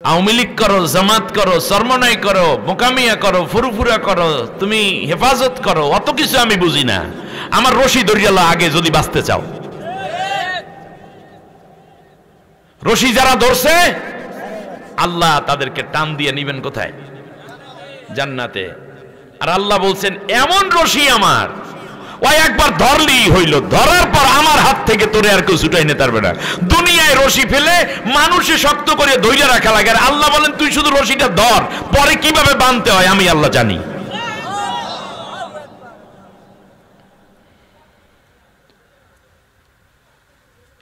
আওয়ামী লীগ করো, জামাত করো, চরমনাই করো, মোকামিয়া করো, ফুরুফুরা করো, তুমি হেফাজত করো, অত কিছু আমি বুঝি না। আমার রশি দরিয়ালা আগে যদি বাঁচতে চাও। রশি যারা ধরছে আল্লাহ তাদেরকে টান দিয়ে নিবেন কোথায়? জান্নাতে। আর আল্লাহ বলছেন এমন রশি আমার, ওই একবার ধরলি হইল, ধরার পর আমার হাত থেকে তোরে আর কেউ ছুটাই নিতে পারবে না। দুনিয়ায় রশি ফেলে মানুষে শক্ত করে ধৈর্য রাখা লাগে, আর আল্লাহ বলেন তুই শুধু রশিটা ধর, পরে কিভাবে বাঁধতে হয় আমি আল্লাহ জানি।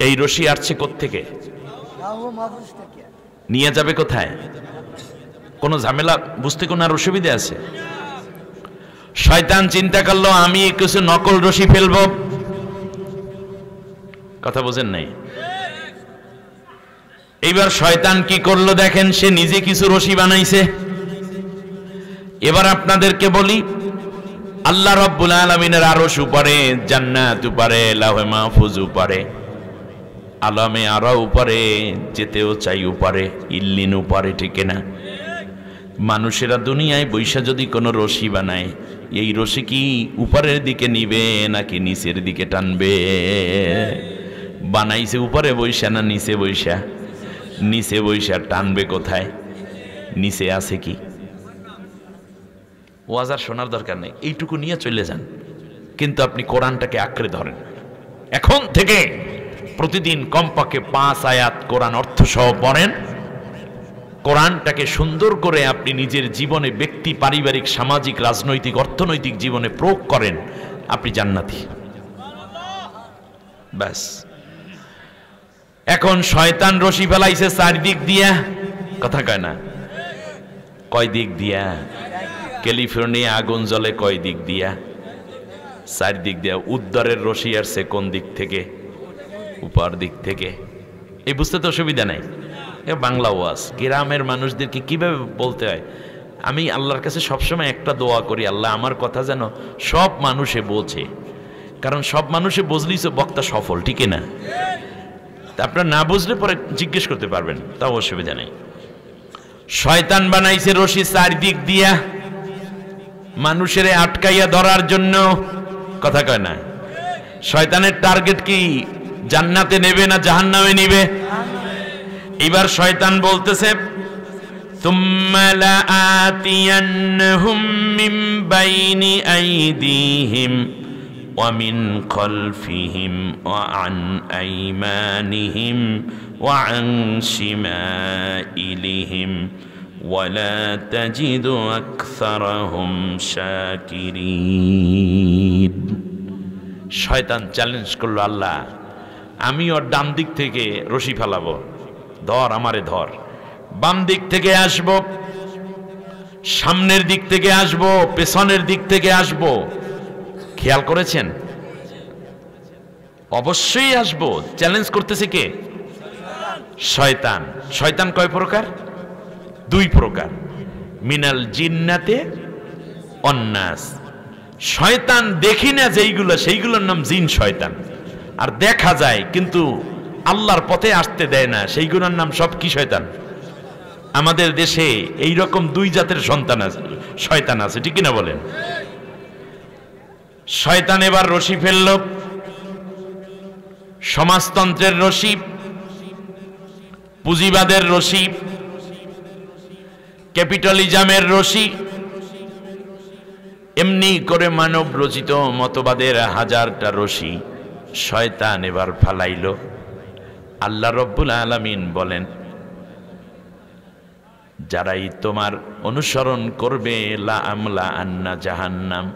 এই রশি আসছে কোত্থেকে? নিয়ে যাবে কোথায়? কোনো ঝামেলা বুঝতে কোনো আর অসুবিধা আছে? শয়তান চিন্তা করলো আমি কিছু নকল রশি ফেলবো, কথা বোঝেন নাই? এইবার শয়তান কি করলো দেখেন, সে নিজে কিছু রশি বানাইছে। এবার আপনাদেরকে বলি, আল্লাহ রাব্বুল আলামিনের আরশ উপরে, জান্নাত উপরে, লাওহে মাহফুজ উপরে, আলামে আরা উপরে, যেতেও চাই উপরে, ইল্লিন উপরে, ঠিক না? মানুষেরা দুনিয়ায় বৈশা যদি কোনো রশি বানায়, এই রশি কি উপরের দিকে নিবে নাকি নিচের দিকে টানবে? বানাইছে উপরে বৈশা না নিচে বৈশা? নিচে বৈশা। টানবে কোথায়? নিচে আছে কি? ওয়াজ আর শোনার দরকার নেই, এইটুকু নিয়ে চলে যান। কিন্তু আপনি কোরআনটাকে আঁকড়ে ধরেন। এখন থেকে প্রতিদিন কমপক্ষে 5 আয়াত কোরআন অর্থ সহ পড়েন। কোরআনটাকে সুন্দর করে আপনি নিজের জীবনে, ব্যক্তি, পারিবারিক, সামাজিক, রাজনৈতিক, অর্থনৈতিক জীবনে প্রয়োগ করেন, আপনি জান্নাতি। ব্যাস। এখন শয়তান রশি ফেলাইছে 4 দিক দিয়া, কথা কয় না? কয় দিক দিয়া? ক্যালিফোর্নিয়া আগুন জ্বলে কয় দিক দিয়া? 4 দিক দিয়া। উদ্ধারের রশি আসছে কোন দিক থেকে? উপর দিক থেকে। এই বুঝতে তো অসুবিধা নাই। বাংলা ওয়াজ গ্রামের মানুষদেরকে কিভাবে বলতে হয়, আমি আল্লাহর কাছে সবসময় একটা দোয়া করি, আল্লাহ আমার কথা যেন সব মানুষে বোঝে। কারণ সব মানুষে বুঝলেই তো বক্তা সফল, ঠিক না? আপনারা না বুঝলে পরে জিজ্ঞেস করতে পারবেন, তাও অসুবিধা নেই। শয়তান বানাইছে রশি 4 দিক দিয়া মানুষের আটকাইয়া ধরার জন্য, কথা কয় না? শয়তানের টার্গেট কি? জান্নাতে নেবে না জাহান্নামে নিবে? এবার শয়তান বলতেছে তুম্মা লাআতিয়ান্নাহুম মিন বাইনি আইদিহিম ওয়া মিন খালফিহিম ওয়া আন আইমানিহিম ওয়া আন শিমাইলিহিম ওয়া লা তাজিদু আকসারাহুম শাকিরিন। শয়তান চ্যালেঞ্জ করলো, আল্লাহ আমি ওর ডান দিক থেকে রশি ফেলাবো, ধর আমারে ধর। বাম দিক থেকে আসব, সামনের দিক থেকে আসব, পেছনের দিক থেকে আসব। খেয়াল করেছেন? অবশ্যই আসব। চ্যালেঞ্জ করতেছে কে? শয়তান। শয়তান কয় প্রকার? 2 প্রকার। মিনাল জিন্নাতে অন্নাস। শয়তান দেখি না যেইগুলো, সেইগুলোর নাম জিন শয়তান। আর দেখা যায় কিন্তু আল্লাহর পথে আসতে দেয় না, সেইগুলোর নাম সব কি শয়তান? আমাদের দেশে এই রকম 2 জাতের সন্তান আছে, শয়তান আছে, ঠিক না বলেন? শয়তান এবার রশি ফেলল, সমাজতন্ত্রের রশি, পুঁজিবাদের রশি, ক্যাপিটালিজমের রশি, এমনি করে মানব রচিত মতবাদের 1000টা রশি শয়তান এবার ফালাইল। আল্লাহ রব্বুল আলামিন বলেন, যারাই তোমার অনুসরণ করবে লা আমলা আন্না জাহান্নাম,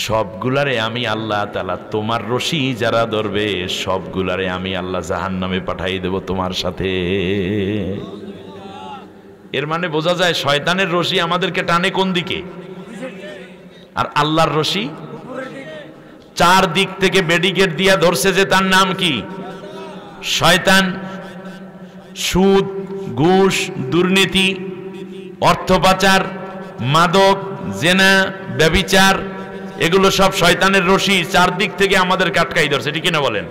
সবগুলারে আমি আল্লাহ তাআলা, তোমার রশি যারা ধরবে সবগুলারে আমি আল্লাহ জাহান্নামে পাঠাই দেব তোমার সাথে। এর মানে বোঝা যায় শয়তানের রশি আমাদেরকে টানে কোন দিকে, আর আল্লাহর রশি 4 দিক থেকে ব্যারিকেড দিয়া ধরছে, যে তার নাম কি? শয়তান। সুদ, ঘুষ, দুর্নীতি, অর্থ পাচার, মাদক, জেনা, ব্যভিচার, এগুলো সব শয়তানের রশি 4 দিক থেকে আমাদের আটকাই ধরছে, ঠিক না বলেন?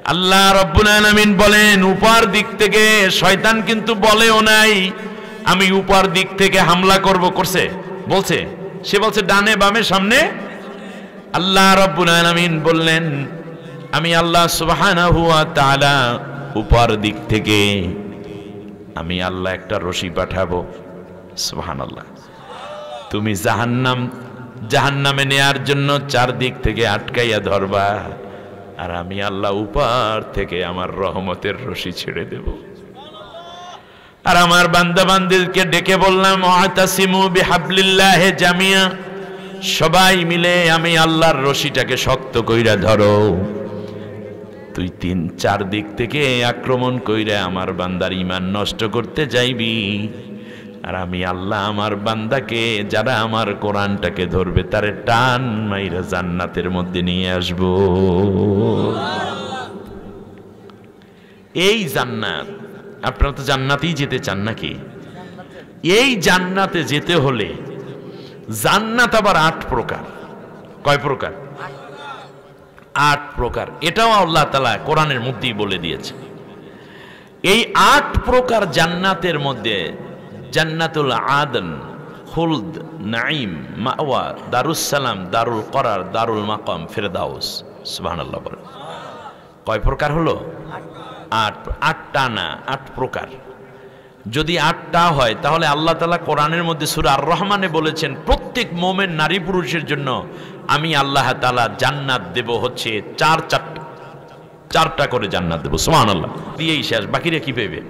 আল্লাহ রাব্বুল আলামিন বলেন উপর দিক থেকে শয়তান কিন্তু বলেও নাই আমি উপর দিক থেকে হামলা করব, করছে? বলছে? সে বলছে ডানে বামে সামনে। আল্লাহ রাব্বুল আলামিন বললেন আমি আল্লাহ সুবহানাহু ওয়া তাআলা উপর দিক থেকে আমি আল্লাহ একটা রশি পাঠাবো। সুবহানাল্লাহ। তুমি জাহান্নামে নেয়ার জন্য চারদিক থেকে আটকাইয়া ধরবা, আর আমি আল্লাহ উপর থেকে আমার রহমতের রশি ছেড়ে দেব। আর আমার বান্দা বান্দীকে ডেকে বললাম ওয়াতাসিমু বিহাবলিল্লাহি জামিয়া, সবাই মিলে আমি আল্লাহর রশিটাকে শক্ত কইরা ধরো। তুই তিন চার দিক থেকে আক্রমণ কইরা আমার বান্দার ঈমান নষ্ট করতে যাইবি, আর আমি আল্লাহ আমার বান্দাকে যারা আমার কোরআনটাকে ধরবে তারে টান মাইরা জান্নাতের মধ্যে নিয়ে আসব। এই জান্নাত, আপনারা তো জান্নাতেই যেতে চান নাকি? এই জান্নাতে যেতে হলে জান্নাত আবার 8 প্রকার। কয় প্রকার? 8 প্রকার। এটাও আল্লাহ তাআলা কোরআনের মধ্যেই বলে দিয়েছে। এই 8 প্রকার জান্নাতের মধ্যে জান্নাতুল আদন, খুলদ, নাঈম, মাওয়া, দারুস সালাম, দারুল করার, দারুল মাকাম, ফিরদাউস। সুবহানাল্লাহ বলেন। কয় প্রকার হলো? 8টা না, 8 প্রকার। যদি 8টা হয় তাহলে আল্লাহ তাআলা কোরআনের মধ্যে সূরা আর রহমানে বলেছেন প্রত্যেক মুমিন নারী পুরুষের জন্য আমি আল্লাহ তাআলা জান্নাত দেব হচ্ছে 4টা করে জান্নাত দেব। সুবহানাল্লাহ। দিয়েই শেষ, বাকিরা কি পাবে?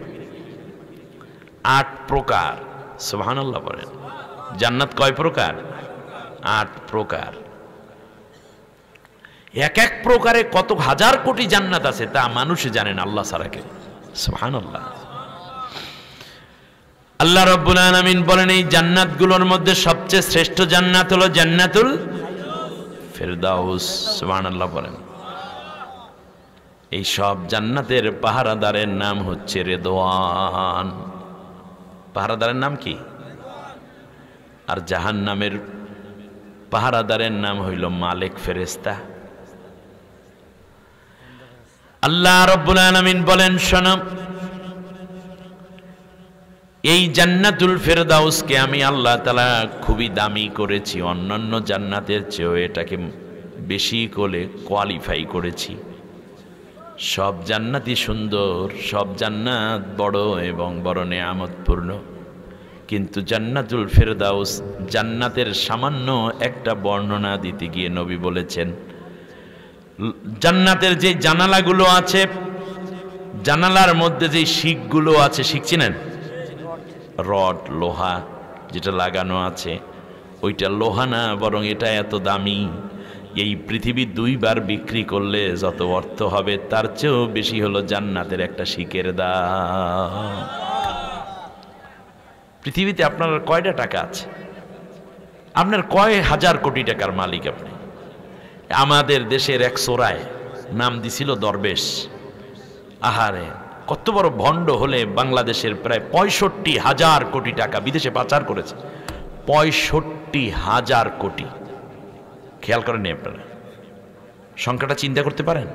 8 প্রকার। সুবহানাল্লাহ বলেন। জান্নাত কয় প্রকার? 8 প্রকার। এক এক প্রকারে কত হাজার কোটি জান্নাত আছে তা মানুষে জানেন, আল্লাহ ছাড়া কে? সুবহানাল্লাহ। আল্লাহ রাব্বুল আলামিন বলেন এই জান্নাতগুলোর মধ্যে সবচেয়ে শ্রেষ্ঠ জান্নাত হলো জান্নাতুল ফিরদাউস। সুবহানাল্লাহ বলেন। এই সব জান্নাতের পাহারাদারের নাম হচ্ছে রিদওয়ান। পাহারাদারের নাম কি? আর জাহান্নামের পাহারাদারের নাম হইল মালিক ফেরেশতা। আল্লাহ রাব্বুল আলামিন বলেন শোনো, এই জান্নাতুল ফিরদাউসকে আমি আল্লাহ তাআলা খুবই দামি করেছি, অন্যান্য জান্নাতের চেয়েও এটাকে বেশি করে কোয়ালিফাই করেছি। সব জান্নাতই সুন্দর, সব জান্নাত বড় এবং বড় নেয়ামতপূর্ণ, কিন্তু জান্নাতুল ফিরদাউস জান্নাতের সামান্য একটা বর্ণনা দিতে গিয়ে নবী বলেছেন জান্নাতের যে জানালাগুলো আছে, জানালার মধ্যে যে শিকগুলো আছে, শিক চিনেন? রড, লোহা যেটা লাগানো আছে, ওইটা লোহা না, বরং এটা এত দামি, এই পৃথিবী 2 বার বিক্রি করলে যত অর্থ হবে তার চেয়েও বেশি হলো জান্নাতের একটা শিকের দাম। পৃথিবীতে আপনার কয়টা টাকা আছে? আপনার কয় হাজার কোটি টাকার মালিক আপনি। আমাদের দেশের এক চোরায় নাম দিছিল দরবেশ। আহারে, কত বড় ভণ্ড হলে বাংলাদেশের প্রায় 65,000 কোটি টাকা বিদেশে পাচার করেছে। 65,000 কোটি। খেয়াল করেন আপনারা, সংখ্যাটা চিন্তা করতে পারেন?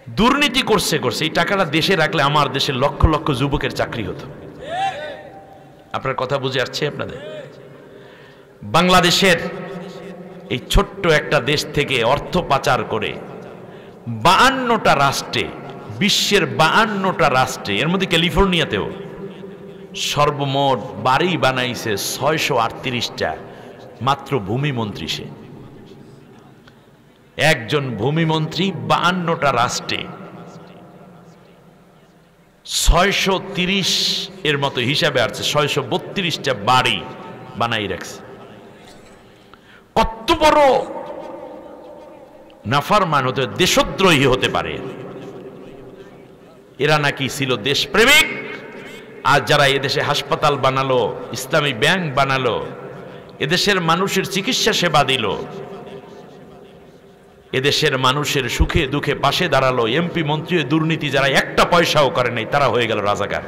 দুর্নীতি করছে এই টাকাটা দেশে রাখলে আমার দেশের লক্ষ লক্ষ যুবকের চাকরি হতো। আপনার কথা বুঝে আসছে আপনাদের? বাংলাদেশের এই ছোট্ট একটা দেশ থেকে অর্থ পাচার করে 52টা রাষ্ট্রে, বিশ্বের 52টা রাষ্ট্রে, এর মধ্যে ক্যালিফোর্নিয়াতেও সর্বমোট বাড়ি বানাইছে 638টা। মাত্র ভূমিমন্ত্রী সে, একজন ভূমিমন্ত্রী 52টা রাষ্ট্রে 630 এর মতো হিসাবে আছে, 632টা বাড়ি বানাই রাখছে। কত বড় নাফরমান হতে, দেশদ্রোহী হতে পারে। এরা নাকি ছিল দেশপ্রেমিক, আর যারা এদেশে হাসপাতাল বানালো, ইসলামী ব্যাংক বানালো, এদেশের মানুষের চিকিৎসা সেবা দিল, এদেশের মানুষের সুখে দুঃখে পাশে দাঁড়ালো, এমপি মন্ত্রী দুর্নীতি যারা একটা পয়সাও করে নাই তারা হয়ে গেল রাজাকার।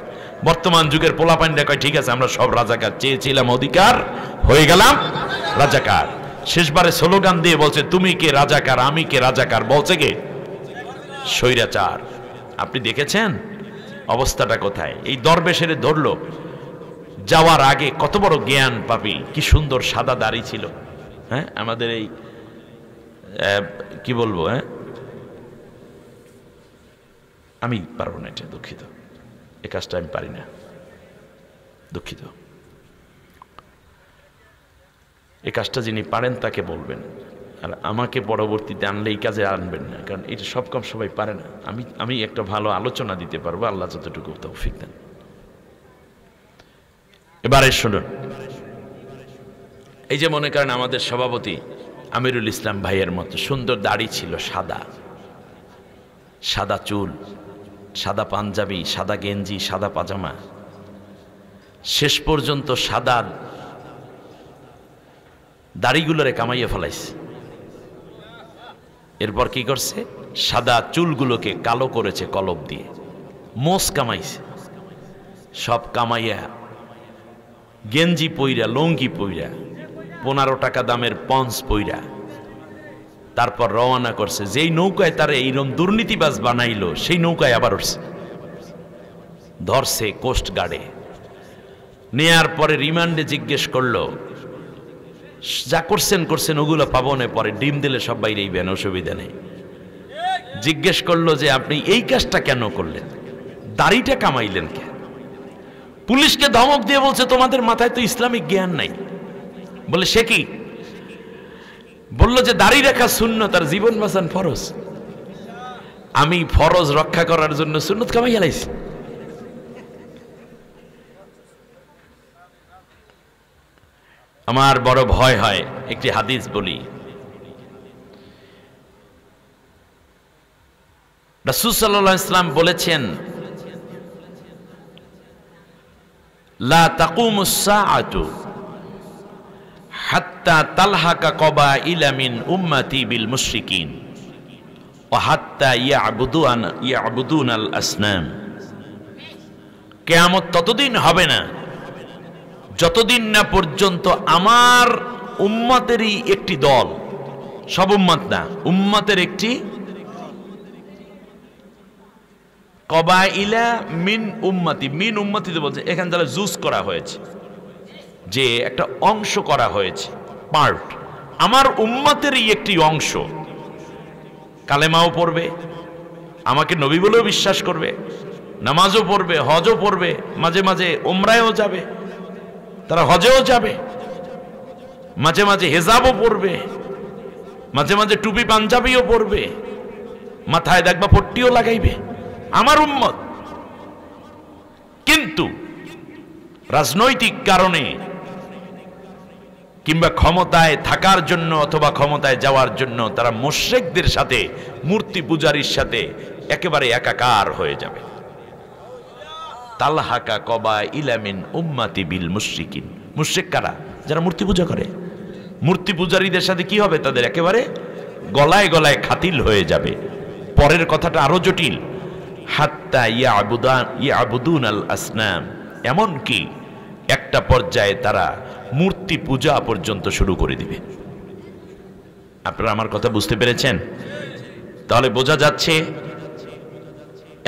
বর্তমান যুগের পোলাপাইনরা কয় ঠিক আছে আমরা সব রাজাকার, চেয়েছিলাম অধিকার, হয়ে গেলাম রাজাকার। শেষবারে স্লোগান দিয়ে বলছে তুমি কে রাজাকার, আমি কে রাজাকার, বলছে কে? স্বৈরাচার। আপনি দেখেছেন অবস্থাটা কোথায়? এই দরবেশের ধরলো, যাওয়ার আগে কত বড় জ্ঞান পাবি, কি সুন্দর সাদা দাড়ি ছিল। হ্যাঁ, আমাদের এই কি বলবো, হ্যাঁ আমি পারবো না, এটা দুঃখিত, এই কাজটা আমি পারি না, দুঃখিত। এই কাজটা যিনি পারেন তাকে বলবেন, আর আমাকে পরবর্তীতে আনলে এই কাজে আনবেন না, কারণ এটা সব কাম সবাই পারে না। আমি একটা ভালো আলোচনা দিতে পারবো, আল্লাহ যতটুকু তৌফিক দেন। এবারে শুনুন, এই যে মনে করেন আমাদের সভাপতি আমিরুল ইসলাম ভাইয়ের মতো সুন্দর দাড়ি ছিল, সাদা সাদা চুল, সাদা পাঞ্জাবি, সাদা গেঞ্জি, সাদা পাজামা, শেষ পর্যন্ত সাদা দাড়িগুলোরে কামাইয়ে ফেলাইছে। এরপর কি করছে? সাদা চুলগুলোকে কালো করেছে কলব দিয়ে, মোষ কামাইছে। সব কামাইয়া গেঞ্জি পইরা, লঙ্গি পইরা, 15 টাকা দামের পঞ্চ পইরা তারপর রওনা করছে। যেই নৌকায় তারা এইরকম দুর্নীতিবাজ বানাইলো, সেই নৌকায় আবার উঠছে, ধরছে কোস্ট গার্ডে। নেয়ার পরে রিমান্ডে জিজ্ঞেস করলো, যা করছেন করছেন, ওগুলো পাবনে পরে ডিম দিলে সব বাইরেই বেন, অসুবিধা নেই। জিজ্ঞেস করলো যে আপনি এই কাজটা কেন করলেন, দাড়িটা কামাইলেন কেন? পুলিশকে ধমক দিয়ে বলছে তোমাদের মাথায় তো ইসলামিক জ্ঞান নাই। বলে সে কি? বললো যে দাড়ি রাখা সুন্নত আর জীবন বাঁচান ফরজ। আমি ফরজ রক্ষা করার জন্য সুন্নত কামাই গেলাইছি। আমার বড় ভয় হয়, একটি হাদিস বলি। রাসূল সাল্লাল্লাহু আলাইহি ওয়াসাল্লাম বলেছেন, লা তাকুমুস সাআতু হাত্তা তালহাকা কবাইলা মিন উম্মতি বিল মুশরিকিন ওয়া হাত্তা ইয়াবুদুনাল আসনাম। কিয়ামত ততদিন হবে না যতদিন না পর্যন্ত আমার উম্মতেরই একটি দল, সব উম্মত না, উম্মতের একটি কবাইলা মিন উম্মতি, মিন উম্মতিতে বলছে, এখানে তাহলে জুজ করা হয়েছে, যে একটা অংশ করা হয়েছে, পার্ট, আমার উম্মতেরই একটি অংশ কালেমাও পড়বে, আমাকে নবী বলেও বিশ্বাস করবে, নামাজও পড়বে, হজও পড়বে, মাঝে মাঝে উমরায়ও যাবে, তারা হজেও যাবে, মাঝে মাঝে হেজাবও পড়বে, মাঝে মাঝে টুপি পাঞ্জাবিও পড়বে, মাথায় দেখবা পট্টিও লাগাইবে, আমার উম্মত। কিন্তু রাজনৈতিক কারণে কিংবা ক্ষমতায় থাকার জন্য অথবা ক্ষমতায় যাওয়ার জন্য তারা মুশরিকদের সাথে, মূর্তি পূজারীর সাথে একেবারে একাকার হয়ে যাবে। তালহাকা কবাইলা মিন উম্মতি বিল মুশরিকিন। মুশরিক কারা? যারা মূর্তি পূজা করে। মূর্তি পূজারীদের সাথে কি হবে? তাদের একেবারে গলায় গলায় খাতিল হয়ে যাবে। পরের কথাটা আরো জটিল, হাত্তা ইয়াবুদুনাল আসনাম, এমন কি একটা পর্যায়ে তারা মূর্তি পূজা পর্যন্ত শুরু করে দিবে। আপনারা আমার কথা বুঝতে পেরেছেন? তাহলে বোঝা যাচ্ছে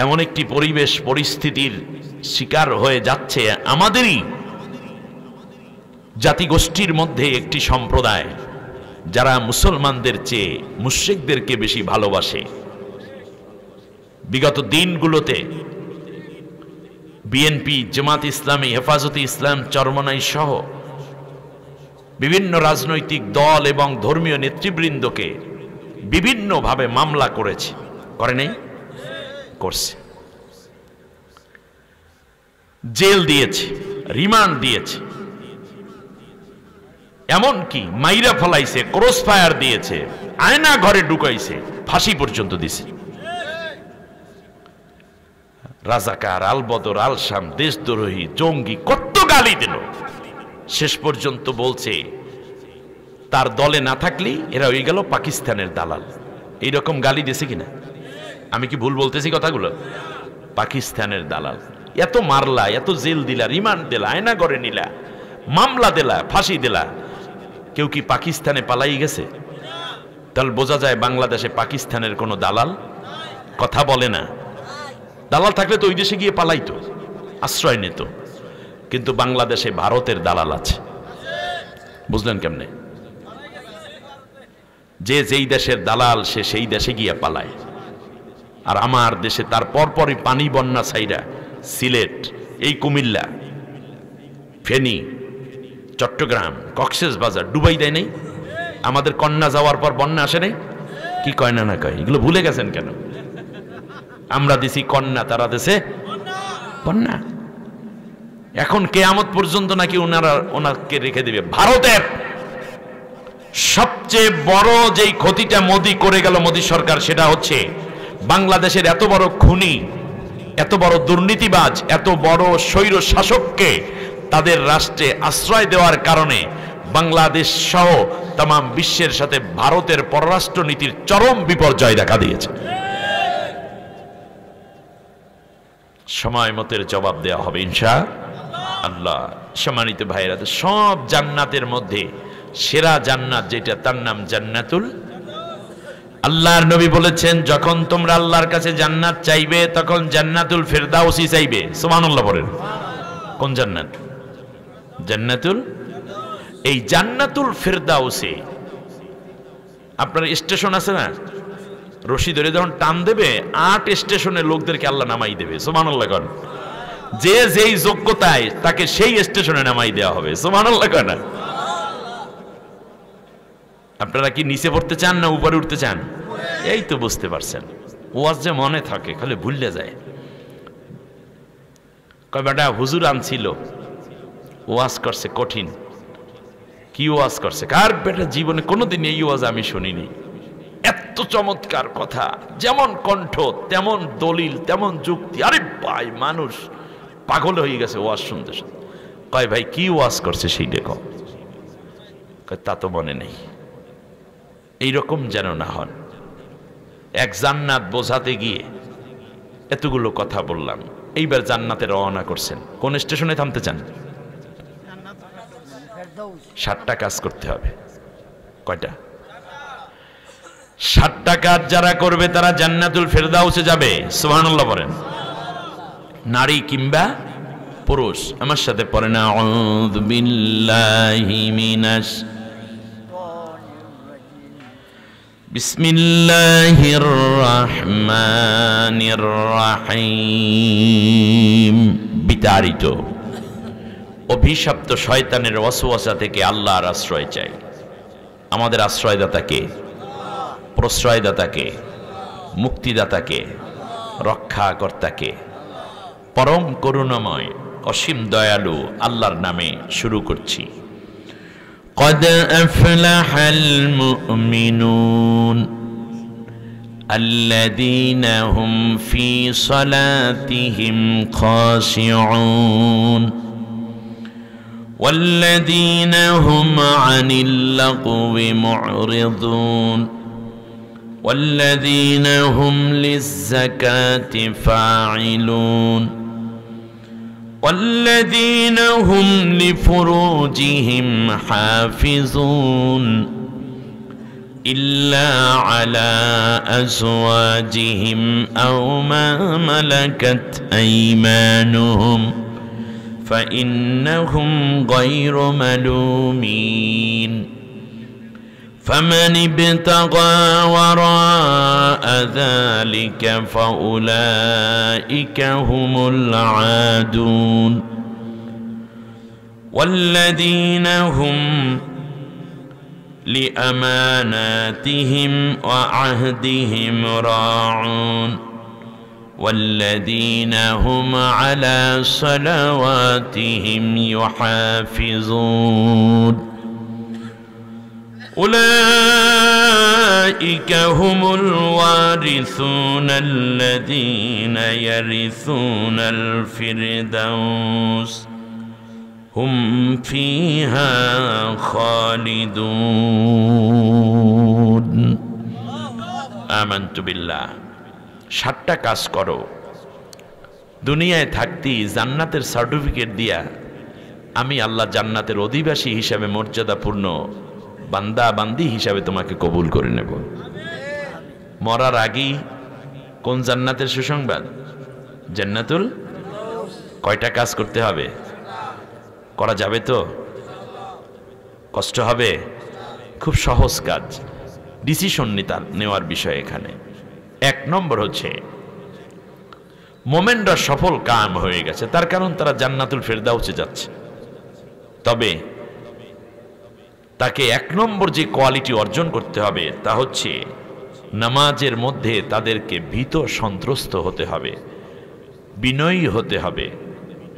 এমন একটি পরিবেশ পরিস্থিতির শিকার হয়ে যাচ্ছে আমাদেরই জাতিগোষ্ঠীর মধ্যে একটি সম্প্রদায়, যারা মুসলমানদের চেয়ে মুশরিকদেরকে বেশি ভালোবাসে। বিগত দিনগুলোতে বিএনপি, জামাত ইসলামী, হেফাজতে ইসলাম, চরমনাই সহ বিভিন্ন রাজনৈতিক দল এবং ধর্মীয় নেতৃবৃন্দকে বিভিন্নভাবে মামলা করেছে, করে নেই? করছে, জেল দিয়েছে, রিমান্ড দিয়েছে, এমনকি মাইরা ফলাইছে, ক্রস ফায়ার দিয়েছে, আয়না ঘরে ঢুকাইছে, ফাঁসি পর্যন্ত দিছে। রাজাকার, আলবদর, আলশাম, দেশদ্রোহী, জঙ্গি, কত গালি দিল। শেষ পর্যন্ত বলছে তার দলে না থাকলেই এরা হয়ে গেল পাকিস্তানের দালাল। এইরকম গালি দিয়েছে কিনা? আমি কি ভুল বলতেছি কথাগুলো? পাকিস্তানের দালাল। এত মারলা, এত জেল দিলা, রিমান্ড দিলা, আয়না ঘরে নিলা, মামলা দিলা, ফাঁসি দিলা, কেউ কি পাকিস্তানে পালাই গেছে? তাহলে বোঝা যায় বাংলাদেশে পাকিস্তানের কোনো দালাল কথা বলে না। দালাল থাকলে তো ওই দেশে গিয়ে পালাইতো, আশ্রয় নিত। কিন্তু বাংলাদেশে ভারতের দালাল আছে। বুঝলেন কেমনে? যে যেই দেশের দালাল সে সেই দেশে গিয়ে পালায়। আর আমার দেশে তার পরপরই পানি বন্যা ছাইরা সিলেট, এই কুমিল্লা, ফেনী, চট্টগ্রাম, কক্সবাজার ডুবাই দেয় নাই? আমাদের কন্যা যাওয়ার পর বন্যা আসে নাই? কি কয় না, না কয়? এগুলো ভুলে গেছেন কেন? আমরা দিছি কন্যা, তারা দেশে বন্যা। এখন কিয়ামত পর্যন্ত নাকি ওনাকে রেখে দিবে। ভারতের সবচেয়ে বড় যেই ক্ষতিটা মোদি করে গেল, মোদি সরকার, সেটা হচ্ছে বাংলাদেশের এত বড় খুনি, এত বড় দুর্নীতিবাজ, এত বড় স্বৈর শাসককে তাদের রাষ্ট্রে আশ্রয় দেওয়ার কারণে বাংলাদেশ সহ তাম বিশ্বের সাথে ভারতের পররাষ্ট্র নীতির চরম বিপর্যয় দেখা দিয়েছে। সময় মতের জবাব দেওয়া হবে ইনশাআল্লাহ। সম্মানিত ভাইরা, সব জান্নাতের মধ্যে সেরা জান্নাত যেটা, তার নাম জান্নাতুল। আল্লাহর নবী বলেছেন, যখন তোমরা আল্লাহর কাছে জান্নাত চাইবে তখন জান্নাতুল ফেরদাউসি চাইবে। সুবহানাল্লাহ বলেন। কোন জান্নাত? জান্নাতুল। এই জান্নাতুল ফেরদাউসে আপনার স্টেশন আছে না, রশি ধরে যখন টান দেবে 8 স্টেশনের লোকদেরকে আল্লাহ নামাই দেবে। সুবহানাল্লাহ করেন। যে যেই যোগ্যতায় তাকে সেই স্টেশনে নামাই দেওয়া হবে। সুবহানাল্লাহ করেন। আপনারা কি নিচে পড়তে চান না উপরে উঠতে চান? এই তো বুঝতে পারছেন। ওয়াজ যে মনে থাকে, খালি ভুলে যায়। কয় বেটা হুজুর আনছিল, ওয়াজ করছে কঠিন। কি ওয়াজ করছে? কার বেটা জীবনে কোনোদিন এই ওয়াজ আমি শুনিনি। এত চমৎকার কথা, যেমন কণ্ঠ তেমন দলিল তেমন যুক্তি। আরে ভাই, মানুষ পাগল হয়ে গেছে ওয়াজ শুনতে শুনতে। কয় ভাই কি ওয়াজ করছে সেই দেখো। তা তো মনে নেই। এইরকম যেন না হন। এক জান্নাত বোঝাতে গিয়ে এতগুলো কথা বললাম। এইবার জান্নাতে রওনা করছেন। কোন স্টেশনে থামতে চান? 7টা কাজ করতে হবে। কয়টা? 7টা কাজ যারা করবে তারা জান্নাতুল ফেরদাউসে যাবে। সুবহানাল্লাহ বলেন। নারী কিংবা পুরুষ। আমার সাথে পড়েন, আউযু বিল্লাহি মিনাশ বিসমিল্লাহির রহমানির রহিম। বিতাড়িত অভিশপ্ত শয়তানের ওয়াসওয়াসা থেকে আল্লাহর আশ্রয় চাই। আমাদের আশ্রয়দাতাকে, প্রশ্রয়দাতাকে, মুক্তিদাতাকে, রক্ষাকর্তাকে, পরম করুণাময় অসীম দয়ালু আল্লাহর নামে শুরু করছি। قد أفلح المؤمنون الذين هم في صلاتهم خاشعون والذين هم عن اللغو معرضون والذين هم للزكاة فاعلون والذين هم لفروجهم حافظون إلا على أزواجهم أو ما ملكت أيمانهم فإنهم غير ملومين فمن ابتغى وراء ذلك فأولئك هم العادون والذين هم لأماناتهم وعهدهم راعون والذين هم على صلواتهم يحافظون أولئك هم الوارثون الذين يرثون الفردوس هم فيها خالدون آمنت بالله 7টা কাজ করো, দুনিয়ায় থাকতেই জান্নাতের সার্টিফিকেট দিয়া আমি আল্লাহ জান্নাতের অধিবাসী হিসাবে মর্যাদাপূর্ণ বান্দা বান্দি হিসাবে তোমাকে কবুল করে নেব। মরার আগেই কোন জান্নাতের সুসংবাদ? জান্নাতুল। কয়টা কাজ করতে হবে? করা যাবে তো? কষ্ট হবে? খুব সহজ কাজ, ডিসিশন নেওয়ার বিষয় এখানে। 1 নম্বর হচ্ছে মোমেনরা সফল কাম হয়ে গেছে, তার কারণ তারা জান্নাতুল ফেরদাউসে যাচ্ছে। তবে তাকে 1 নম্বর যে কোয়ালিটি অর্জন করতে হবে তা হচ্ছে নামাজের মধ্যে তাদেরকে ভীত সন্ত্রস্ত হতে হবে, বিনয়ী হতে হবে,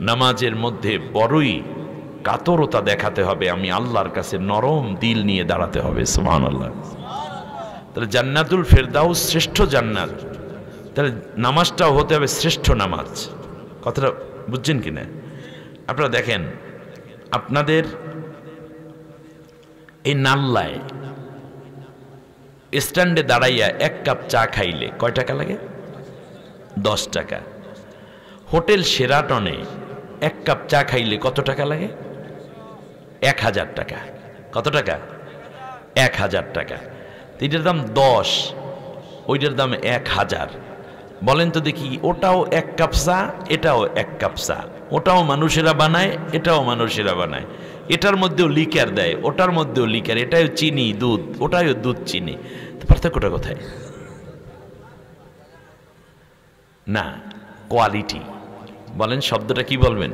নামাজের মধ্যে বড়ই কাতরতা দেখাতে হবে, আমি আল্লাহর কাছে নরম দিল নিয়ে দাঁড়াতে হবে। সুবহানাল্লাহ। তাহলে জান্নাতুল ফেরদাউস শ্রেষ্ঠ জান্নাত, তাহলে নামাজটাও হতে হবে শ্রেষ্ঠ নামাজ। কথাটা বুঝছেন কিনা? আপনারা দেখেন, আপনাদের এই নাল্লায় স্ট্যান্ডে দাঁড়াইয়া 1 কাপ চা খাইলে কয় টাকা লাগে? 10 টাকা। হোটেল শেরাটনে 1 কাপ চা খাইলে কত টাকা লাগে? 1000 টাকা। কত টাকা? 1000 টাকা। এটার দাম 10, ওইটার দাম 1000। বলেন তো দেখি, ওটাও 1 কাপ চা, এটাও 1 কাপ চা, ওটাও মানুষেরা বানায়, এটাও মানুষেরা বানায়, এটার মধ্যেও লিকার দেয়, ওটার মধ্যেও লিকার, এটাও চিনি দুধ, ওটাও দুধ চিনি, পার্থক্যটা কোথায়? না, কোয়ালিটি। বলেন শব্দটা কি বলবেন?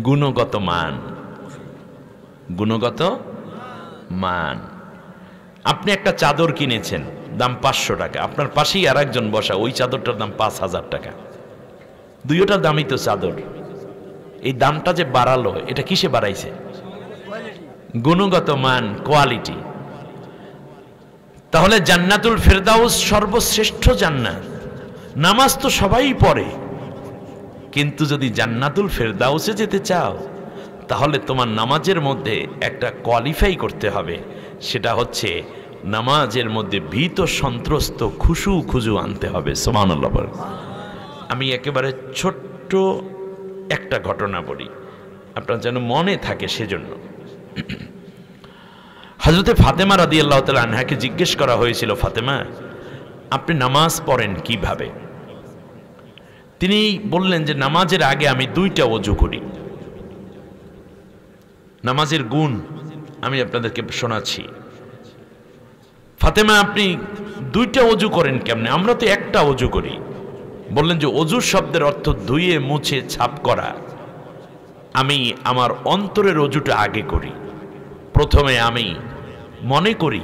গুণগত মান। গুণগত মান। আপনি একটা চাদর কিনেছেন, দাম 500 টাকা, আপনার পাশেই আর একজন বসা, ওই চাদরটার দাম 5000 টাকা। দুইটার দামই তো চাদর। এই দামটা যে বাড়ালো, এটা কিসে বাড়াইছে? গুণগত মান, কোয়ালিটি। তাহলে জান্নাতুল ফেরদাউস সর্বশ্রেষ্ঠ জান্নাত। নামাজ তো সবাই পড়ে, কিন্তু যদি জান্নাতুল ফেরদাউসে যেতে চাও তাহলে তোমার নামাজের মধ্যে একটা কোয়ালিফাই করতে হবে, সেটা হচ্ছে নামাজের মধ্যে ভীত সন্ত্রস্ত খুশু খুজু আনতে হবে। সুবহানাল্লাহ। আমি একেবারে ছোট্ট একটা ঘটনা বলি, আপনার যেন মনে থাকে সেজন্য। হযরতে ফাতেমা রাদিয়াল্লাহু তাআলা আনহাকে জিজ্ঞেস করা হয়েছিল, ফাতেমা আপনি নামাজ পড়েন কিভাবে? তিনি বললেন যে নামাজের আগে আমি 2টা ওযু করি। নামাজের গুণ আমি আপনাদেরকে শোনাচ্ছি। ফাতেমা আপনি 2টা ওযু করেন কেমনে? আমরা তো একটা ওযু করি। বললেন যে ওযু শব্দের অর্থ ধুয়ে মুছে ছাপ করা। আমি আমার অন্তরের ওযুটা আগে করি। প্রথমে আমি মনে করি